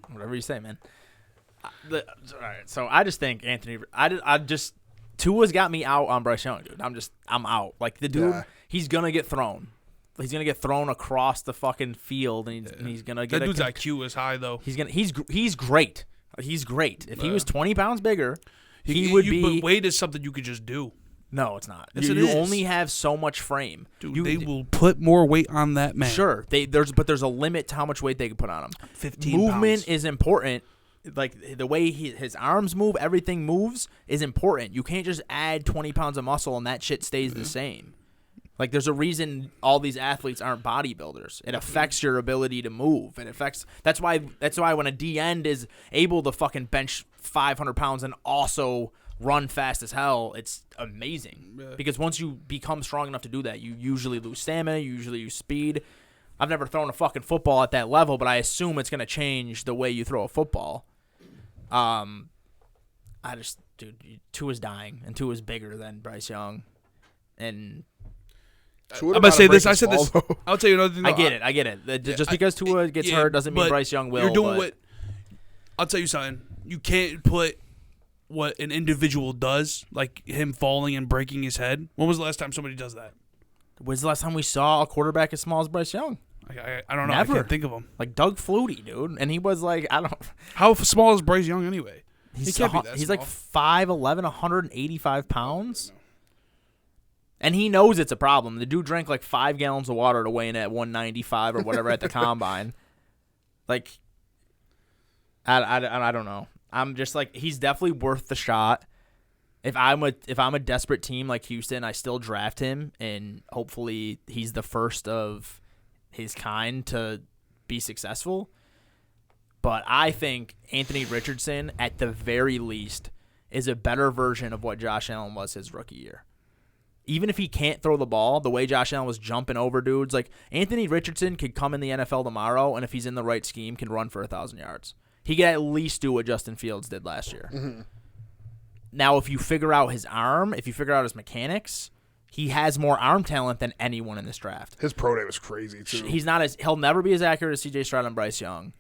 Whatever you say, man. All right, so I just think Anthony. I just Tua's got me out on Bryce Young, dude. I'm out. Like the dude, Yeah. he's gonna get thrown. He's gonna get thrown across the fucking field, and he's gonna get That dude's IQ is high though. He's great. He's great. If he was 20 pounds bigger, he would be. But weight is something you could just do. No, it's not. Yes, you it you is. only have so much frame. Dude, they will put more weight on that man. Sure, there's a limit to how much weight they can put on him. 15 Movement pounds. is important. Like the way his arms move, everything moves is important. You can't just add 20 pounds of muscle and that shit stays the same. Like there's a reason all these athletes aren't bodybuilders. It affects your ability to move. It affects. That's why when a D end is able to fucking bench 500 pounds and also run fast as hell, it's amazing. Yeah. Because once you become strong enough to do that, you usually lose stamina. You usually lose speed. I've never thrown a fucking football at that level, but I assume it's gonna change the way you throw a football. Dude, Tua's dying, and Tua's bigger than Bryce Young, and I'm gonna say this. I said this. Though. I'll tell you another thing. I get it. Just because Tua gets hurt doesn't mean Bryce Young will. You're doing what? I'll tell you something. You can't put what an individual does, like him falling and breaking his head. When was the last time somebody does that? When's the last time we saw a quarterback as small as Bryce Young? I don't know. Never. I can't think of him. Like Doug Flutie, dude, and he was like, I don't. How small is Bryce Young anyway? He can't be that He's small. like 5'11", 185 pounds. And he knows it's a problem. The dude drank like 5 gallons of water to weigh in at 195 or whatever at the combine. Like, I don't know. I'm just like, he's definitely worth the shot. If I'm a desperate team like Houston, I still draft him, and hopefully he's the first of his kind to be successful. But I think Anthony Richardson, at the very least, is a better version of what Josh Allen was his rookie year. Even if he can't throw the ball, the way Josh Allen was jumping over dudes, like Anthony Richardson could come in the NFL tomorrow, and if he's in the right scheme, can run for 1,000 yards. He could at least do what Justin Fields did last year. Mm-hmm. Now, if you figure out his arm, if you figure out his mechanics, he has more arm talent than anyone in this draft. His pro day was crazy too. He'll never be as accurate as C.J. Stroud and Bryce Young,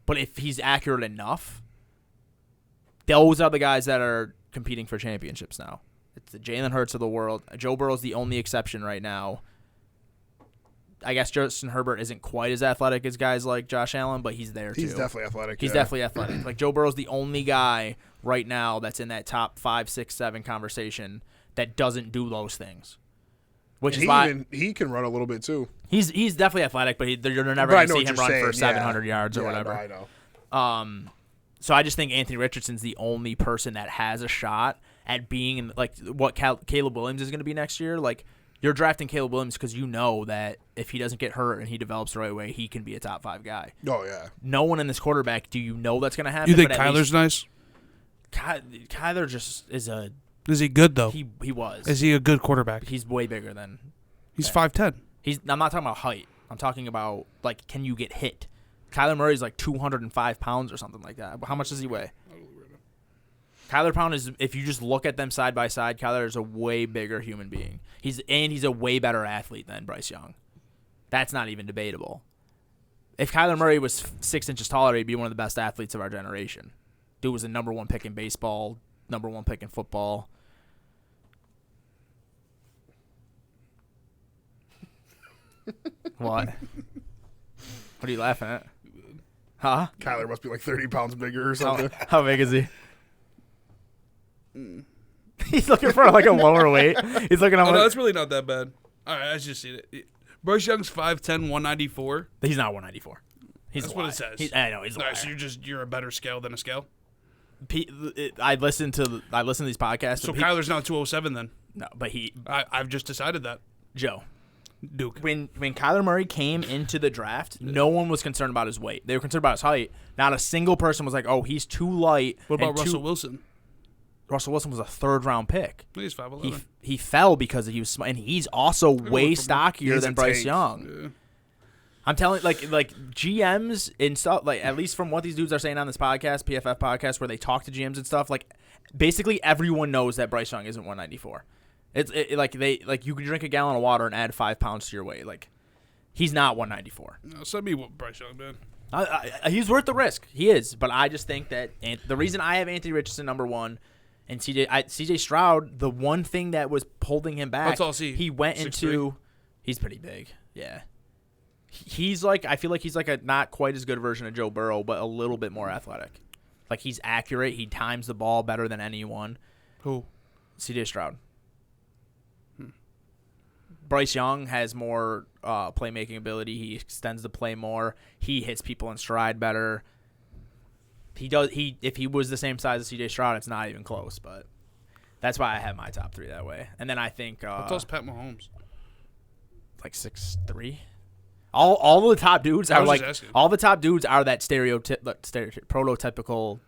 but if he's accurate enough, those are the guys that are competing for championships now. It's the Jalen Hurts of the world. Joe Burrow's the only exception right now. I guess Justin Herbert isn't quite as athletic as guys like Josh Allen, but he's there too. He's definitely athletic. He's definitely athletic. Like Joe Burrow's the only guy right now that's in that top 5, 6, 7 conversation that doesn't do those things. Which is why he can run a little bit too. He's definitely athletic, but you're never going to see him run for 700 yards or whatever. No, I know. So I just think Anthony Richardson's the only person that has a shot at being in, like what Caleb Williams is going to be next year. Like you're drafting Caleb Williams because you know that if he doesn't get hurt and he develops the right way, he can be a top 5 guy. Oh yeah. No one in this quarterback. Do you know that's going to happen? You think Kyler's nice? Kyler just is a. Is he good though? He was. Is he a good quarterback? He's way bigger than. He's 5'10". I'm not talking about height. I'm talking about like, can you get hit? Kyler Murray's like 205 pounds or something like that. How much does he weigh? Kyler Pound is, if you just look at them side by side, Kyler is a way bigger human being. He's a way better athlete than Bryce Young. That's not even debatable. If Kyler Murray was 6 inches taller, he'd be one of the best athletes of our generation. Dude was the number 1 pick in baseball, number 1 pick in football. What? What are you laughing at? Huh? Kyler must be like 30 pounds bigger or something. How big is he? He's looking for like a lower weight. He's looking at. No, that's really not that bad. All right, I just see it. Bryce Young's 5'10", 194. He's not 194. That's what it says. I know he's a All right, liar. so you're a better scale than a scale. I listen to these podcasts. So Kyler's not 207 then. No, but I've just decided that. Joe. Duke. When Kyler Murray came into the draft, no one was concerned about his weight. They were concerned about his height. Not a single person was like, "Oh, he's too light." What about Russell Wilson? Russell Wilson was a 3rd-round pick. He's 5'11". He fell because he was, and he's also way stockier than Bryce Young. Yeah. I'm telling, like GMs and stuff, like at least from what these dudes are saying on this podcast, PFF podcast, where they talk to GMs and stuff, like basically everyone knows that Bryce Young isn't 194. It's you can drink a gallon of water and add 5 pounds to your weight. Like he's not 194. No, send me what Bryce Young did. He's worth the risk. He is, but I just think that the reason I have Anthony Richardson number 1 and CJ Stroud, the one thing that was holding him back, Let's all see. He went 6'3". into. He's pretty big. Yeah. He's like, I feel like he's like a not quite as good version of Joe Burrow, but a little bit more athletic. Like he's accurate. He times the ball better than anyone. Who? CJ Stroud. Bryce Young has more playmaking ability. He extends the play more. He hits people in stride better. If he was the same size as CJ Stroud, it's not even close. But that's why I have my top 3 that way. And then I think what else? Pat Mahomes. Like 6'3". All the top dudes are like asking. all the top dudes are that prototypical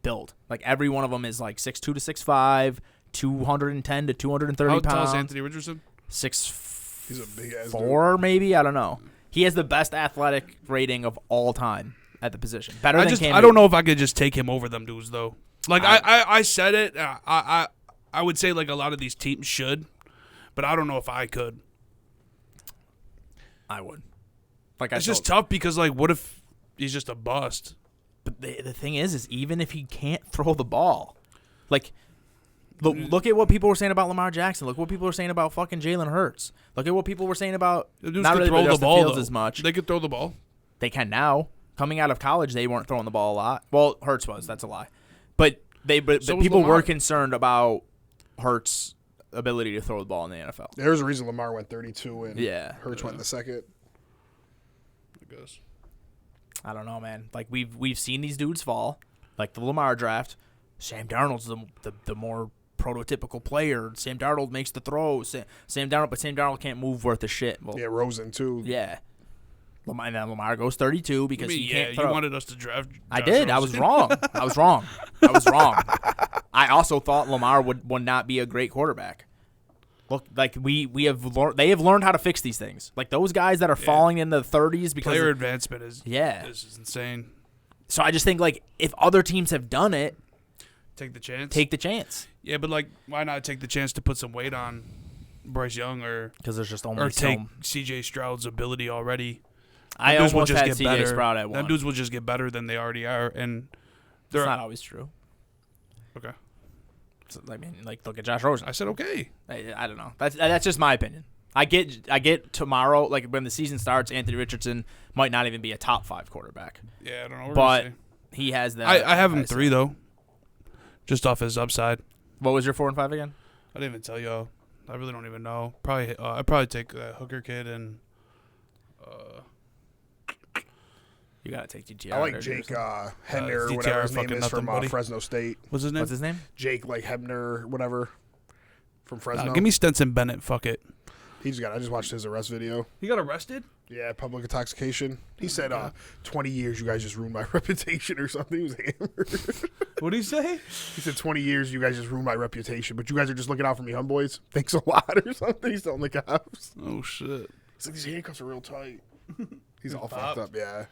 build. Like every one of them is like 6'2" to 6'5", 210 to 230 How pounds. tall is Anthony Richardson? 6'4", He's a big ass maybe. I don't know. He has the best athletic rating of all time at the position. Better than Cam I don't know if I could just take him over them dudes though. Like I said it. I would say like a lot of these teams should, but I don't know if I could. I would. It's just tough because, like, what if he's just a bust? But the thing is even if he can't throw the ball, like, look at what people were saying about Lamar Jackson. Look what people were saying about fucking Jalen Hurts. Look at what people were saying about not really throw the Justin ball Fields though. as much. They could throw the ball. They can now. Coming out of college, they weren't throwing the ball a lot. Well, Hurts was. That's a lie. But people were concerned about Hurts' ability to throw the ball in the NFL. There's a reason Lamar went 32 and Hurts went in the second. I guess. I don't know, man. Like, we've seen these dudes fall. Like the Lamar draft. Sam Darnold's the more prototypical player. Sam Darnold makes the throws. Sam Darnold can't move worth a shit. Well, Yeah, Rosen too. yeah. Lamar goes 32 because he can't throw. You wanted us to draft. I Josh did. Rosen. I was wrong. I also thought Lamar would not be a great quarterback. Look, like they have learned how to fix these things. Like those guys that are falling in the 30s because Player advancement is this is insane. So I just think, like, if other teams have done it, Take the chance. take the chance. Yeah, but like, why not take the chance to put some weight on Bryce Young or Because there's just only take C.J. Stroud's ability already? I Them dudes will almost just had get C.J. better. Stroud at one. Them dudes will just get better than they already are, and they're That's not always true. okay. So, I mean, like, look at Josh Rosen. I said okay. I don't know. That's just my opinion. I get tomorrow, like when the season starts, Anthony Richardson might not even be a top 5 quarterback. Yeah, I don't know. What But to say. he has that. I have him 3 though, just off his upside. What was your 4 and 5 again? I didn't even tell you. I really don't even know. I'd probably take Hooker kid and. You gotta take DTR. I like Jake Hebner or whatever his name is from Fresno State. What's his name? What's his name? Jake like Hebner, whatever, from Fresno. Give me Stenson Bennett. Fuck it. I just watched his arrest video. He got arrested? Yeah, public intoxication. He said, 20 years, you guys just ruined my reputation or something. He was hammered. What did he say? He said, 20 years, you guys just ruined my reputation, but you guys are just looking out for me, homeboys. Thanks a lot or something. He's telling the cops. Oh, shit. He's like, these handcuffs are real tight. He's all fucked up, yeah.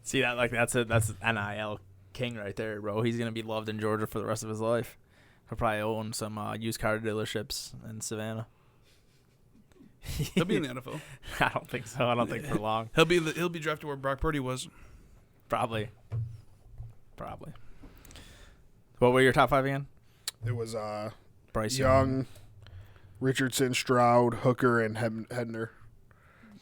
See that? Like that's NIL king right there, bro. He's gonna be loved in Georgia for the rest of his life. He'll probably own some used car dealerships in Savannah. He'll be in the NFL. I don't think so. I don't think for long. He'll be drafted where Brock Purdy was. Probably. What were your top 5 again? It was Bryce Young, Richardson, Stroud, Hooker, and Hebner.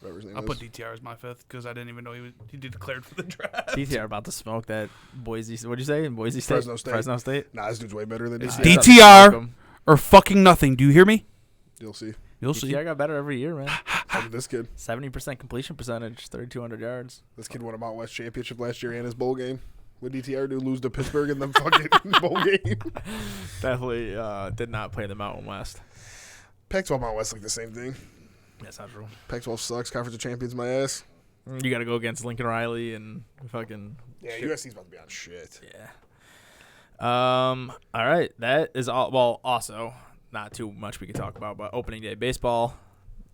Whatever his name I'll is. put DTR as my 5th because I didn't even know he declared for the draft. DTR about to smoke that Boise. What'd you say? Boise State. Fresno State. Nah, this dude's way better than It's DTR. DTR or fucking nothing. Do you hear me? You'll see. You'll see. DTR got better every year, man. Look at this kid. 70% completion percentage, 3,200 yards. This kid won a Mountain West championship last year and his bowl game. What DTR do? Lose to Pittsburgh in the fucking bowl game. Definitely did not play the Mountain West. Pac-12 Mountain West like the same thing. That's not true. Pac-12 sucks. Conference of Champions, my ass. You got to go against Lincoln Riley and fucking. Yeah, USC's about to be on shit. Yeah. All right. That is all. Well, also, not too much we could talk about, but opening day baseball.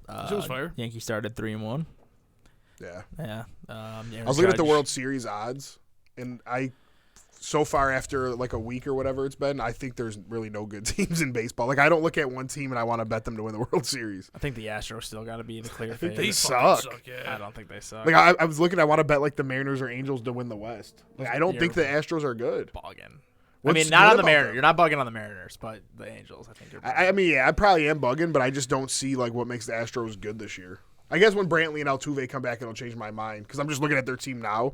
It was fire. Yankees started 3-1. Yeah. Yeah. I was looking at the World Series odds, and so far after like a week or whatever it's been, I think there's really no good teams in baseball. Like I don't look at one team and I want to bet them to win the World Series. I think the Astros still got to be the clear think favorite. they suck. Yeah. I don't think they suck. Like I was looking, I want to bet like the Mariners or Angels to win the West. Like I don't think the Astros are good. Bugging. What's I mean, not good on the about Mariners. them? You're not bugging on the Mariners, but the Angels, I think you're bugging. I mean, yeah, I probably am bugging, but I just don't see like what makes the Astros good this year. I guess when Brantley and Altuve come back, it'll change my mind because I'm just looking at their team now.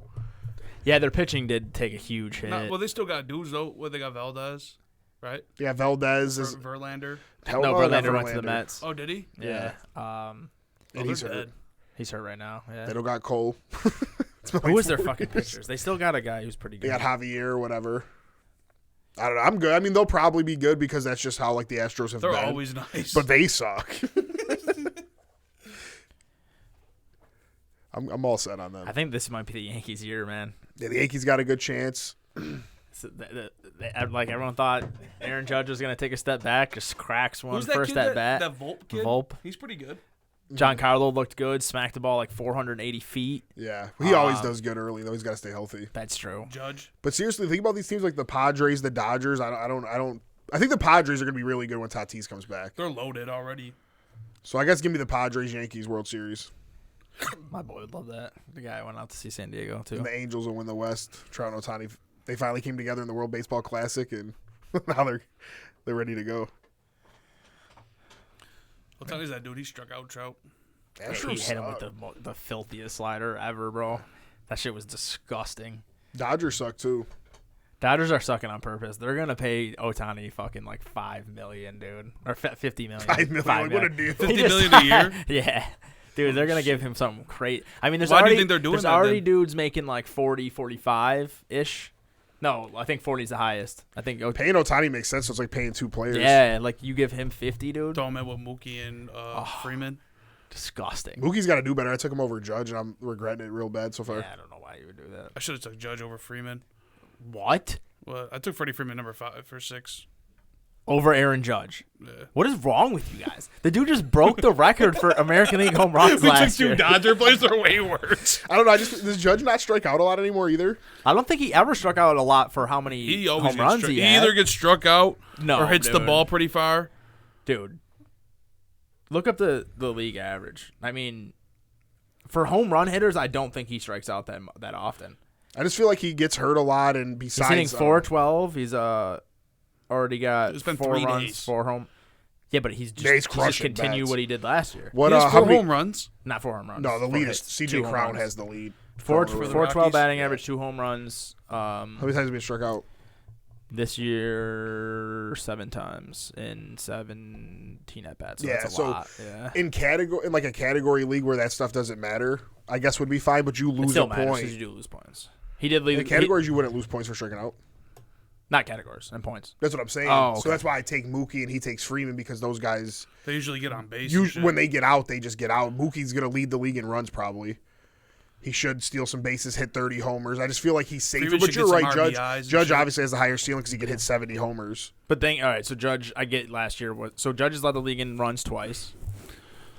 Yeah, their pitching did take a huge hit. Well, they still got dudes though. They got Valdez, right? Yeah, Valdez is. Verlander. Hell no, not Verlander went to the Verlander. Mets. Oh, did he? Yeah. And he's hurt. He's hurt right now. Yeah. They don't got Cole. Who is their fucking pitchers? They still got a guy who's pretty They good. got Javier or whatever. I don't know. I'm good. I mean, they'll probably be good because that's just how like the Astros have They're been. always nice. But they suck. I'm all set on them. I think this might be the Yankees' year, man. Yeah, the Yankees got a good chance. Like everyone thought Aaron Judge was going to take a step back, just cracks one Who's that first kid at bat. That Volpe kid? Volpe. He's pretty good. Giancarlo looked good, smacked the ball like 480 feet. Yeah, he always does good early though. He's got to stay healthy. That's true. Judge. But seriously, think about these teams like the Padres, the Dodgers. I think the Padres are going to be really good when Tatis comes back. They're loaded already. So I guess give me the Padres-Yankees World Series. My boy would love that. The guy went out to see San Diego too. And the Angels will win the West. Trout and Ohtani, they finally came together in the World Baseball Classic, and now they're ready to go. Ohtani's that dude. He struck out Trout. He hit him with the filthiest slider ever, bro. That shit was disgusting. Dodgers suck too. Dodgers are sucking on purpose. They're gonna pay Ohtani fucking like $5 million, dude, or $50 million. $5 million. Like, what a deal. $50 million a year. Yeah, dude, they're gonna give him something crazy. I mean, Why do you think they're doing there's that, already then? dudes making like 40, 45 ish. No, I think 40 is the highest. I think Paying Ohtani makes sense. So it's like paying two players. Yeah, like you give him 50, dude. Throw him in with Mookie and Freeman. Disgusting. Mookie's got to do better. I took him over Judge, and I'm regretting it real bad so far. Yeah, I don't know why you would do that. I should have took Judge over Freeman. What? Well, I took Freddie Freeman number 5 for 6. Over Aaron Judge. Yeah. What is wrong with you guys? The dude just broke the record for American League home runs We took last two year. Dodger players that are way worse. I don't know. Does Judge not strike out a lot anymore either? I don't think he ever struck out a lot for how many He always home gets runs he he had. either gets struck out No, or hits the dude. ball pretty far. Dude, look up the league average. I mean, for home run hitters, I don't think he strikes out that often. I just feel like he gets hurt a lot, and He's besides hitting 412. He's already got It's been 4 3 runs, days. 4 home. Yeah, but he's Yeah, he's just crushing continue bats. what he did last year. what? He has How 4 many? home runs. Not 4 home runs. No, the 4 lead is hits, CJ 2 home Crown runs. has the lead. 412 Rockies? batting average, 2 home runs. How many times has he been struck out? This year, 7 times in 17 at bats. So Yeah, that's a so lot. Yeah, In like a category league where that stuff doesn't matter, I guess would be fine. But you it lose still a matters point. because you do lose points. He did leave In categories, you wouldn't lose points for striking out. not categories and points. That's what I'm saying. Oh, okay. So that's why I take Mookie and he takes Freeman, because those guys, They usually get on base. and shit. when they get out, they just get out. Mookie's going to lead the league in runs probably. He should steal some bases, hit 30 homers. I just feel like he's safer. Freeman But should you're get some right, RBIs Judge. and Judge shit. obviously has the higher ceiling because he could hit 70 homers. But all right, so Judge, I get last year. So Judge has led the league in runs twice.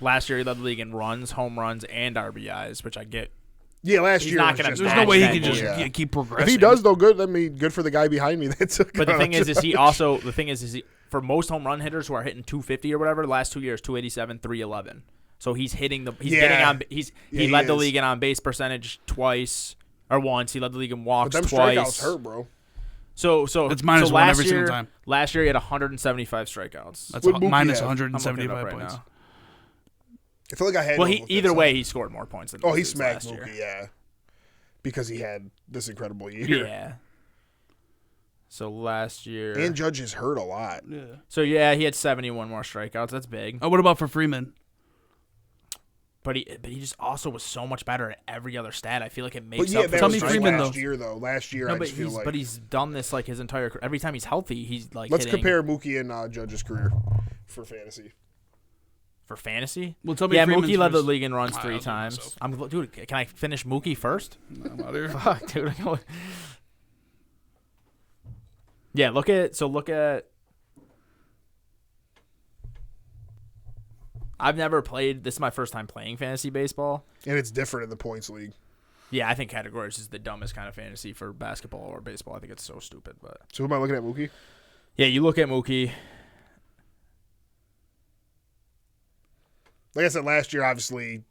Last year he led the league in runs, home runs, and RBIs, which I get. Yeah, last He's year not was gonna just There's match no way he that can just goal. keep progressing. If he does though, good. I mean, good for the guy behind me. That's But the thing is he also for most home run hitters who are hitting 250 or whatever, the last 2 years 287, 311. So he's hitting getting on. He led the league in on base percentage twice or once. He led the league in walks But them twice. strikeouts hurt, bro. So It's minus so one last every year, single time. Last year he had 175 strikeouts. That's What Mookie minus have? I'm looking it 175 up right points. now. I feel like I had. Well, him with either this. way, he scored more points than Oh, those he dudes smacked last year. Mookie, yeah, because he had this incredible year. Yeah. So last year, And Judge is hurt a lot. Yeah. so yeah, he had 71 more strikeouts. That's big. Oh, what about for Freeman? But he just also was so much better at every other stat. I feel like it But makes yeah, up for that Tell was me just Freeman, last though. year though. Last year, No, I but just feel like. he's done this like his entire career. Every time he's healthy, he's like Let's hitting compare Mookie and Judge's career for fantasy. for fantasy. Well, tell me Yeah, Freeman's Mookie led the first. league in runs I'll 3 do it times. myself. Dude, can I finish Mookie first? I'm out here. Fuck, dude. Yeah, look at. I've never played. This is my first time playing fantasy baseball. And it's different in the points league. Yeah, I think categories is the dumbest kind of fantasy for basketball or baseball. I think it's so stupid. But So who am I looking at, Mookie? yeah, you look at Mookie. Like I said, last year, obviously,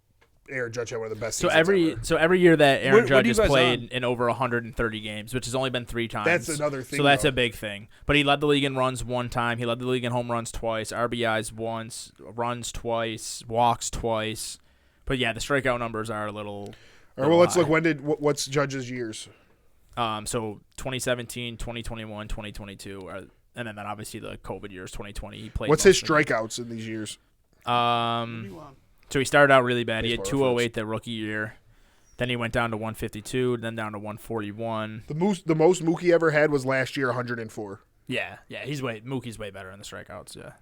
Aaron Judge had one of the best So seasons ever. every year that Aaron What Judge are you has guys played on? in over 130 games, which has only been 3 times. That's another thing, So that's though. a big thing. But he led the league in runs 1 time. He led the league in home runs twice, RBIs once, runs twice, walks twice. But yeah, the strikeout numbers are a little. All right, well, let's look. What's Judge's years? So 2017, 2021, 2022, and then obviously the COVID years, 2020. He played. What's most his of them. strikeouts in these years? So he started out really bad. He had Baseball 208 the rookie year. Then he went down to 152, then down to 141. The most Mookie ever had was last year, 104. Yeah, Mookie's way better in the strikeouts. Yeah.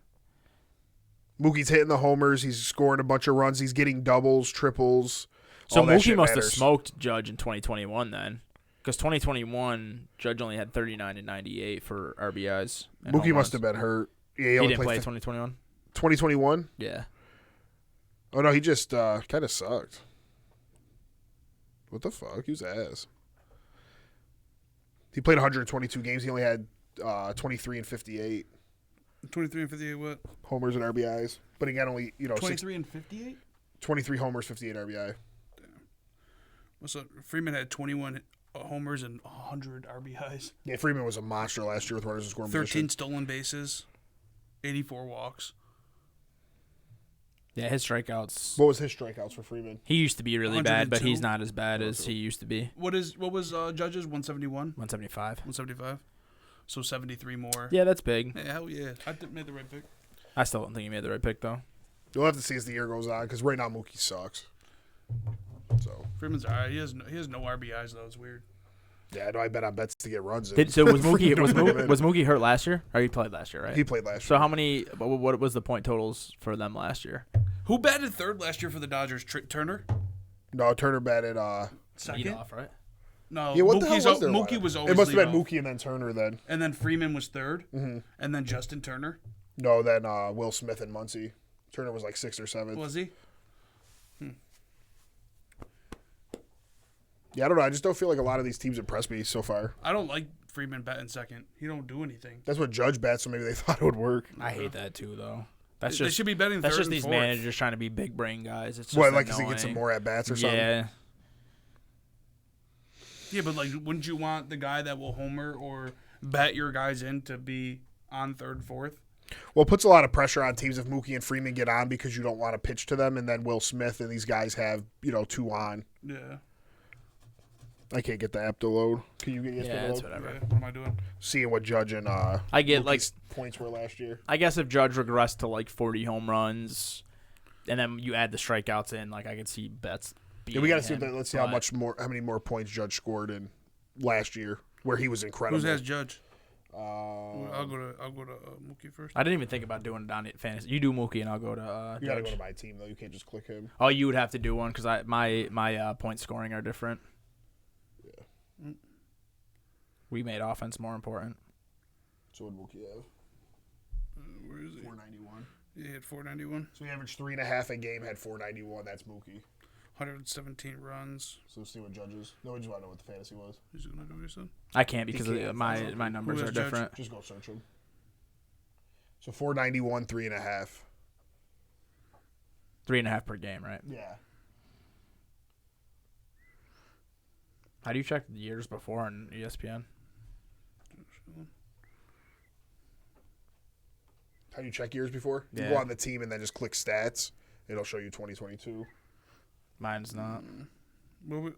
Mookie's hitting the homers. He's scoring a bunch of runs. He's getting doubles, triples. So all that Mookie shit must have matters. smoked Judge in 2021 then, because 2021 Judge only had 39 and 98 for RBIs. and Mookie home must runs. have been hurt. Yeah, He only didn't play played 2021. 2021. Yeah. Oh no, he just kind of sucked. What the fuck? He was ass. He played 122 games. He only had 23 and 58 23 and 58 what? homers and RBIs. But he got only 23 and 58. 23 homers, 58 RBI. So Freeman had 21 homers and 100 RBIs. Yeah, Freeman was a monster last year with runners in scoring 13 position. stolen bases, 84 walks. Yeah, his strikeouts. What was his strikeouts for Freeman? He used to be really bad, but 102. he's not as bad as he used to be. What was Judge's 171? 175. 175. So 73 more. Yeah, that's big. Yeah, hell yeah. I made the right pick. I still don't think he made the right pick, though. You'll have to see as the year goes on because right now Mookie sucks. So Freeman's all right. He has no RBIs though. It's weird. yeah, I know I bet on bets to get runs in. So was Mookie Freeman was Mookie hurt last year? Or he played last year, right? He played last So year. how many? What was the point totals for them last year? Who batted third last year for the Dodgers? Turner. No, Turner batted. Second. Lead off, right? No. Yeah, what the hell Mookie's was there? Mookie was always. It must have been leadoff. Mookie and then Turner then. And then Freeman was third. Mm-hmm. And then Justin Turner. No, then Will Smith and Muncy. Turner was like 6th or 7th. Was he? Yeah, I don't know. I just don't feel like a lot of these teams impress me so far. I don't like Freeman batting second. He don't do anything. That's what Judge bats, so maybe they thought it would work. I hate that too, though. That's They just should be betting that's third just and these fourth. managers trying to be big brain guys. It's just What, like, because he gets some annoying. more at bats or something? Yeah. Yeah, but like, wouldn't you want the guy that will homer or bat your guys in to be on third, fourth? Well, it puts a lot of pressure on teams if Mookie and Freeman get on because you don't want to pitch to them, and then Will Smith and these guys have 2 on. Yeah. I can't get the app to load. Can you get ESPN Yeah, to it's load? whatever. Yeah, what am I doing? Seeing what Judge and I get Mookie's points were last year. I guess if Judge regressed to like 40 home runs, and then you add the strikeouts in, like I could see Betts. Yeah, we got to see. him, Let's see how many more points Judge scored in last year, where he was incredible. Who's as judge? Uh, I'll go to Mookie first. I didn't even think about doing it on fantasy. You do Mookie, and I'll go to you got to Judge. go to my team though. You can't just click him. Oh, you would have to do one because my point scoring are different. Yeah. We made offense more important. So what Mookie have? Where is he? 491. He hit 491. So he averaged 3.5 a game, had 491. That's Mookie. 117 runs. So let's see what Judges. No, we just want to know what the fantasy was. He's gonna do what he said. I can't because can't. my numbers Who are has Judge? different. Just go search him. So 491, 3.5. 3.5 per game, right? Yeah. How do you check the years before on ESPN? How do you check years before? You Yeah. go on the team and then just click stats. It'll show you 2022. Mine's not. What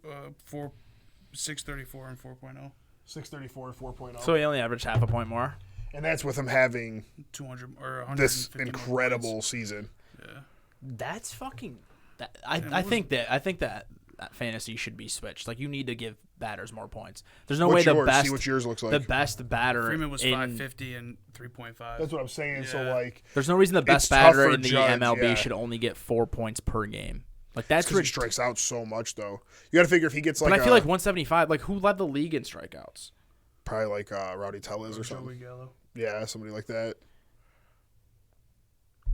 634 and 4.0. 634 and 4.0. So he only averaged half a point more. And that's with him having 200 or 150 this more incredible points. season. Yeah. That's fucking. Yeah, I think that fantasy should be switched. Like you need to give batters more points. There's no way What's the yours? best See what yours looks like. the best batter Freeman was in 550 and 3.5. That's what I'm saying. So, Yeah. like, there's no reason the best It's tough batter for in the Judge, MLB yeah. should only get 4 points per game. Like that's because he strikes out so much, though. You got to figure if he gets, like, But I feel like 175. Like who led the league in strikeouts? probably like Rowdy Tellez or something. Joey Gallo. Yeah, somebody like that.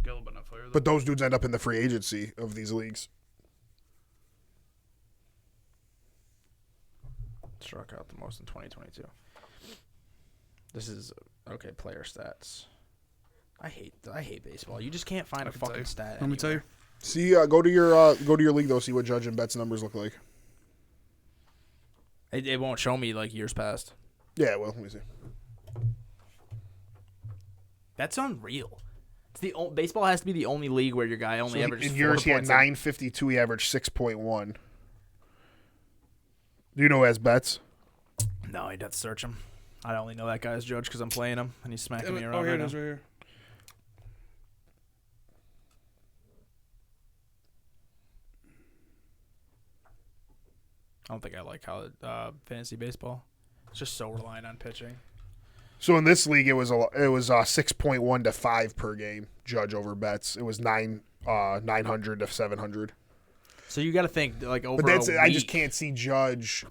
Gallo, but not fire though. But those dudes end up in the free agency of these leagues. Struck out the most in 2022. This is okay. Player stats. I hate baseball. You just can't find a can tell fucking you. stat. Let me tell you. anywhere. See, go to your league though. See what Judge and Betts numbers look like. It won't show me like years past. Yeah, well, let me see. That's unreal. It's baseball has to be the only league where your guy only So averages in 4 yours, he had points. 952. He averaged 6.1. Do you know who has Betts? No, I'd have to search him. I only know that guy's Judge because I'm playing him and he's smacking me around Oh, here right it is now. right here. I don't think I like how fantasy baseball. It's just so reliant on pitching. So in this league, it was 6.1 to 5 per game. Judge over Betts. It was 900 to 700. So you got to think like over. But that's a I just week- can't see Judge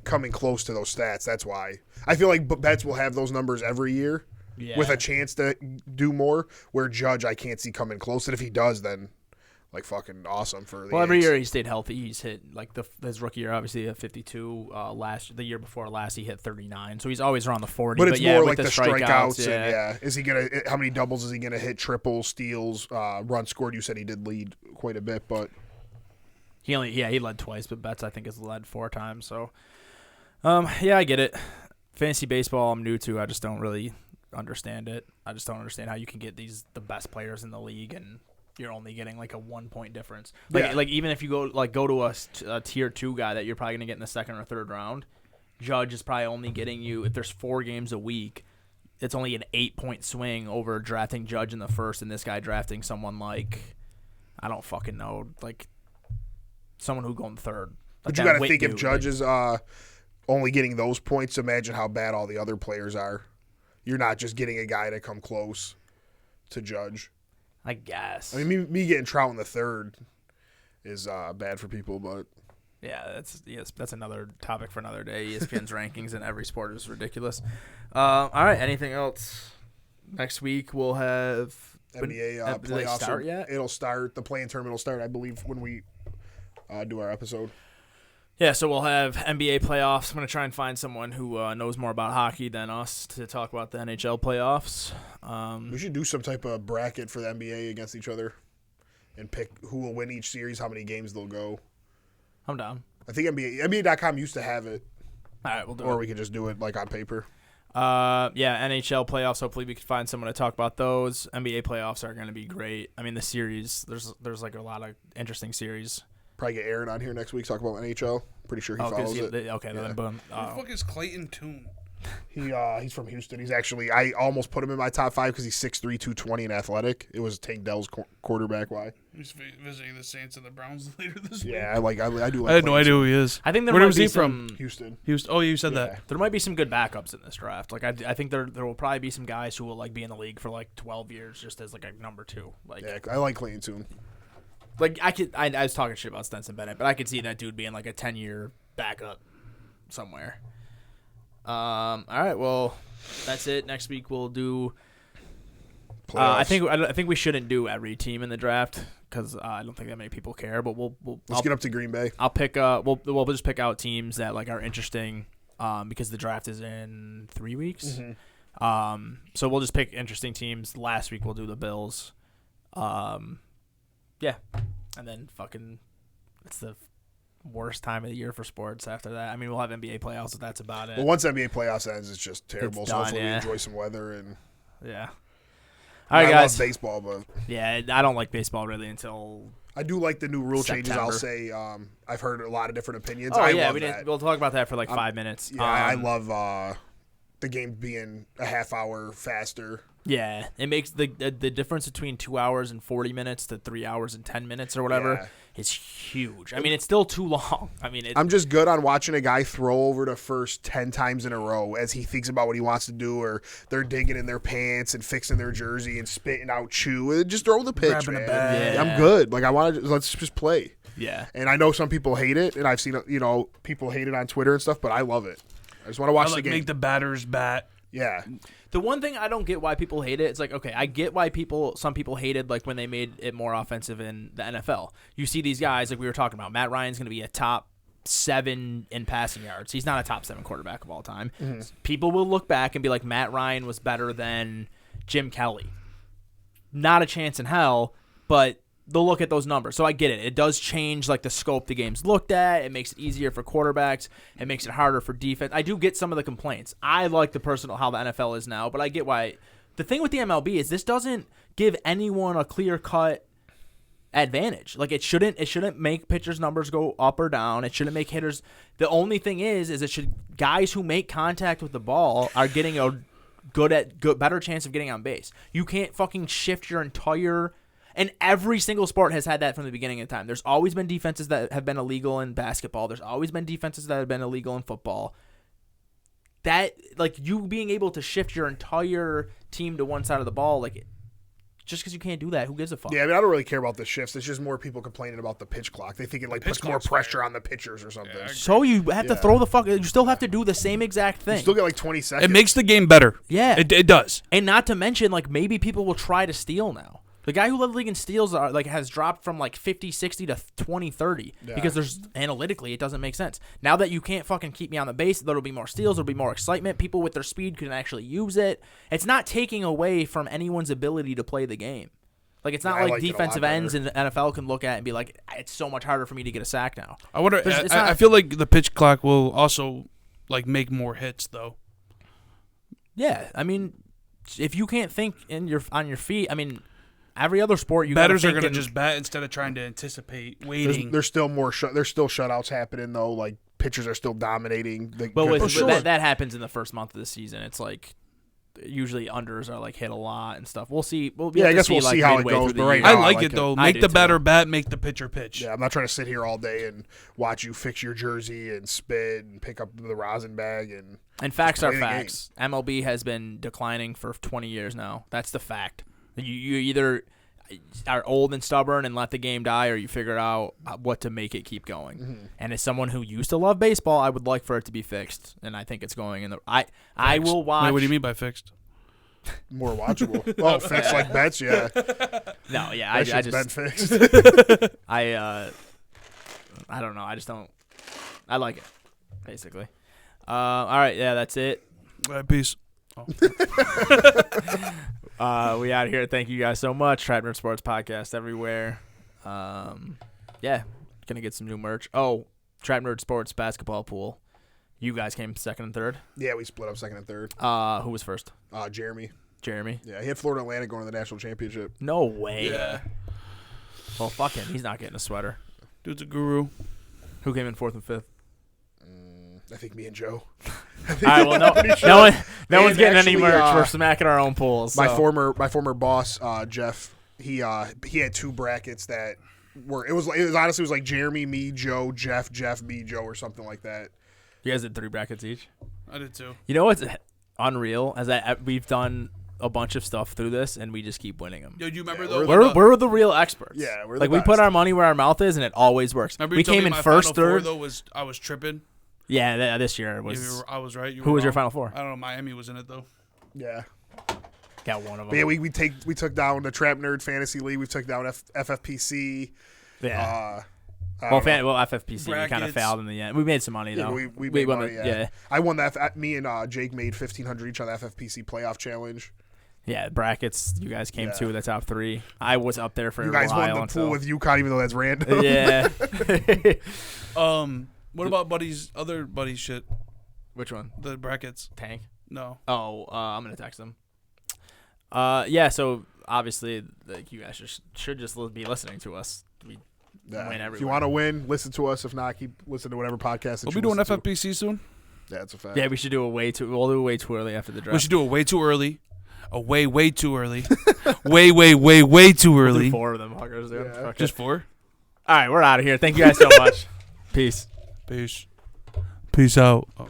coming close to those stats. That's why I feel like Betts will have those numbers every year Yeah. with a chance to do more. Where Judge, I can't see coming close. And if he does, then like fucking awesome for the Well, every Yanks. year he stayed healthy. He's hit like his rookie year, obviously at 52. The year before last, he hit 39. So he's always around the 40. But it's yeah, more with like the strikeouts. Yeah. And is he gonna? How many doubles is he gonna hit? Triples, steals, runs scored. You said he did lead quite a bit, but He led twice, but Betts I think has led 4 times. So, yeah, I get it. Fantasy baseball, I'm new to. I just don't really understand it. I just don't understand how you can get the best players in the league and you're only getting like a 1 point difference. Like even if you go to a tier 2 guy that you're probably gonna get in the second or third round, Judge is probably only getting you, if there's 4 games a week, it's only an 8-point swing over drafting Judge in the first and this guy drafting someone like, I don't fucking know, like someone who go in third. But you got to think if Judge is only getting those points, imagine how bad all the other players are. You're not just getting a guy to come close to Judge. I guess. I mean, me getting Trout in the third is bad for people, but yeah, that's another topic for another day. ESPN's rankings in every sport is ridiculous. All right, anything else? Next week we'll have NBA did they playoffs. start yet? It'll start. The play-in tournament will start, I believe, when we do our episode. Yeah, so we'll have NBA playoffs. I'm going to try and find someone who knows more about hockey than us to talk about the NHL playoffs. We should do some type of bracket for the NBA against each other and pick who will win each series, how many games they'll go. I'm down. I think NBA.com used to have it. All right, we'll do it. Or we could just do it like on paper. Yeah, NHL playoffs. Hopefully we can find someone to talk about those. NBA playoffs are going to be great. I mean, the series, there's like a lot of interesting series. Probably get Aaron on here next week, talk about NHL. Pretty sure he follows it. Okay, Yeah. then boom. Who the fuck is Clayton Tune? He's from Houston. He's actually, I almost put him in my top 5 because he's 6'3", 220 and athletic. It was Tank Dell's quarterback. Why? He's visiting the Saints and the Browns later this week. Yeah, I do. I had no idea who he is. I think there Where might was be he from? Houston. Oh, you said Yeah. that. There might be some good backups in this draft. Like I think there will probably be some guys who will like be in the league for like 12 years just as like a number 2. Like Yeah, I like Clayton Tune. Like I was talking shit about Stetson Bennett, but I could see that dude being like a 10-year backup somewhere. All right, well, that's it. Next week we'll do. I think we shouldn't do every team in the draft because I don't think that many people care. But Let's get up to Green Bay. I'll pick. We'll just pick out teams that like are interesting. Because the draft is in 3 weeks. Mm-hmm. So we'll just pick interesting teams. Last week we'll do the Bills. Yeah, and then fucking, it's the worst time of the year for sports after that. I mean, we'll have NBA playoffs, but that's about it. Well, once NBA playoffs ends, it's just terrible. It's so done, hopefully yeah. we enjoy some weather. And Yeah. All right, I guys. love baseball, but Yeah, I don't like baseball really until. I do like the new rule changes. I'll September. say I've heard a lot of different opinions. Oh I yeah, love that. we'll talk about that for like 5 minutes. Yeah, I love the game being a half hour faster. Yeah, it makes the difference between 2 hours and 40 minutes to 3 hours and 10 minutes or whatever. Yeah. Is huge. I mean, it's still too long. I mean, I'm just good on watching a guy throw over to first 10 times in a row as he thinks about what he wants to do, or they're digging in their pants and fixing their jersey and spitting out chew. Just throw the pitch, Grabbing a man. bag. Yeah. I'm good. Like let's just play. yeah. And I know some people hate it, and I've seen people hate it on Twitter and stuff, but I love it. I just want to watch the game. Make the batters bat. Yeah. The one thing I don't get why people hate it, it's like, okay, I get why some people hated like when they made it more offensive in the NFL. You see these guys like we were talking about. Matt Ryan's going to be a top 7 in passing yards. He's not a top 7 quarterback of all time. Mm-hmm. People will look back and be like, Matt Ryan was better than Jim Kelly. Not a chance in hell, but they'll look at those numbers. So I get it. It does change like the scope the game's looked at. It makes it easier for quarterbacks. It makes it harder for defense. I do get some of the complaints. I like how the NFL is now, but I get why. The thing with the MLB is this doesn't give anyone a clear-cut advantage. Like it shouldn't make pitchers' numbers go up or down. It shouldn't make hitters. The only thing is it should guys who make contact with the ball are getting a better chance of getting on base. You can't fucking shift your entire. And every single sport has had that from the beginning of time. There's always been defenses that have been illegal in basketball. There's always been defenses that have been illegal in football. That, like, you being able to shift your entire team to one side of the ball, like, just because you can't do that, who gives a fuck? Yeah, I mean, I don't really care about the shifts. It's just more people complaining about the pitch clock. They think it like puts more clock's pressure fair. on the pitchers or something. Yeah, So you have to throw the fuck. You still have to do the same exact thing. You still get like 20 seconds. It makes the game better. Yeah. It does. And not to mention, like, maybe people will try to steal now. The guy who led the league in steals has dropped from 50, 60 to 20, 30 because there's analytically it doesn't make sense. Now that you can't fucking keep me on the base, there'll be more steals, there'll be more excitement. People with their speed can actually use it. It's not taking away from anyone's ability to play the game. It's not like defensive ends in the NFL can look at it and be like, it's so much harder for me to get a sack now. I wonder. I feel like the pitch clock will also make more hits though. Yeah, I mean, if you can't think on your feet, I mean. Every other sport, batters are going to just bat instead of trying to anticipate waiting. There's still more. There's still shutouts happening though. Pitchers are still dominating. That happens in the first month of the season. It's usually unders are hit a lot and stuff. We'll see. I guess we'll see how it goes. But right now, I like it though. Make the batter bat, make the pitcher pitch. Yeah, I'm not trying to sit here all day and watch you fix your jersey and spit and pick up the rosin bag and facts are facts. MLB has been declining for 20 years now. That's the fact. You either are old and stubborn and let the game die, or you figure out what to make it keep going. Mm-hmm. And as someone who used to love baseball, I would like for it to be fixed, and I think it's going in the. I will watch. Wait, what do you mean by fixed? More watchable. Oh, fixed like bets, yeah. No, yeah, I just been fixed. I don't know. I just don't. I like it, basically. All right, yeah, that's it. All right, peace. Oh. We out of here. Thank you guys so much. Trap Nerd Sports Podcast everywhere. Yeah, gonna get some new merch. Oh, Trap Nerd Sports basketball pool. You guys came second and third. Yeah, we split up second and third. Who was first? Jeremy. Yeah, he had Florida Atlantic going to the national championship. No way. Yeah. Well, fuck him. He's not getting a sweater. Dude's a guru. Who came in fourth and fifth? I think me and Joe. All right, well, no one's getting any merch. We're smacking our own pools. So. My former boss, Jeff, he had two brackets that were it was honestly like Jeremy, me, Joe, Jeff, me, Joe, or something like that. You guys did 3 brackets each. I did too. You know what's unreal? We've done a bunch of stuff through this, and we just keep winning them. Yo, do you remember we're the real experts. Yeah, we're we put our money where our mouth is, and it always works. Remember we came in first, third. I was tripping. Yeah, this year it was. I was right. Who was your Final Four? I don't know. Miami was in it though. Yeah. Got one of them. But yeah, we took down the Trap Nerd Fantasy League. We took down FFPC. Yeah. FFPC we kind of failed in the end. We made some money though. We made money. Yeah. I won that. Me and Jake made $1,500 each on the FFPC playoff challenge. Yeah, brackets. You guys came to the top 3. I was up there for a while. You guys won the pool with UConn, even though that's random. Yeah. What about other buddies shit? Which one? The brackets. Tank? No. Oh, I'm going to text them. Yeah, so obviously you guys should just be listening to us. We win everywhere. If you want to win, listen to us. If not, keep listening to whatever podcast. We'll be doing FFPC soon? Yeah, that's a fact. Yeah, we should do we'll do it way too early after the draft. We should do it way too early. Way too early. way too early. We'll do 4 of them, fuckers. Yeah. Just 4? All right, we're out of here. Thank you guys so much. Peace. Peace out. Oh.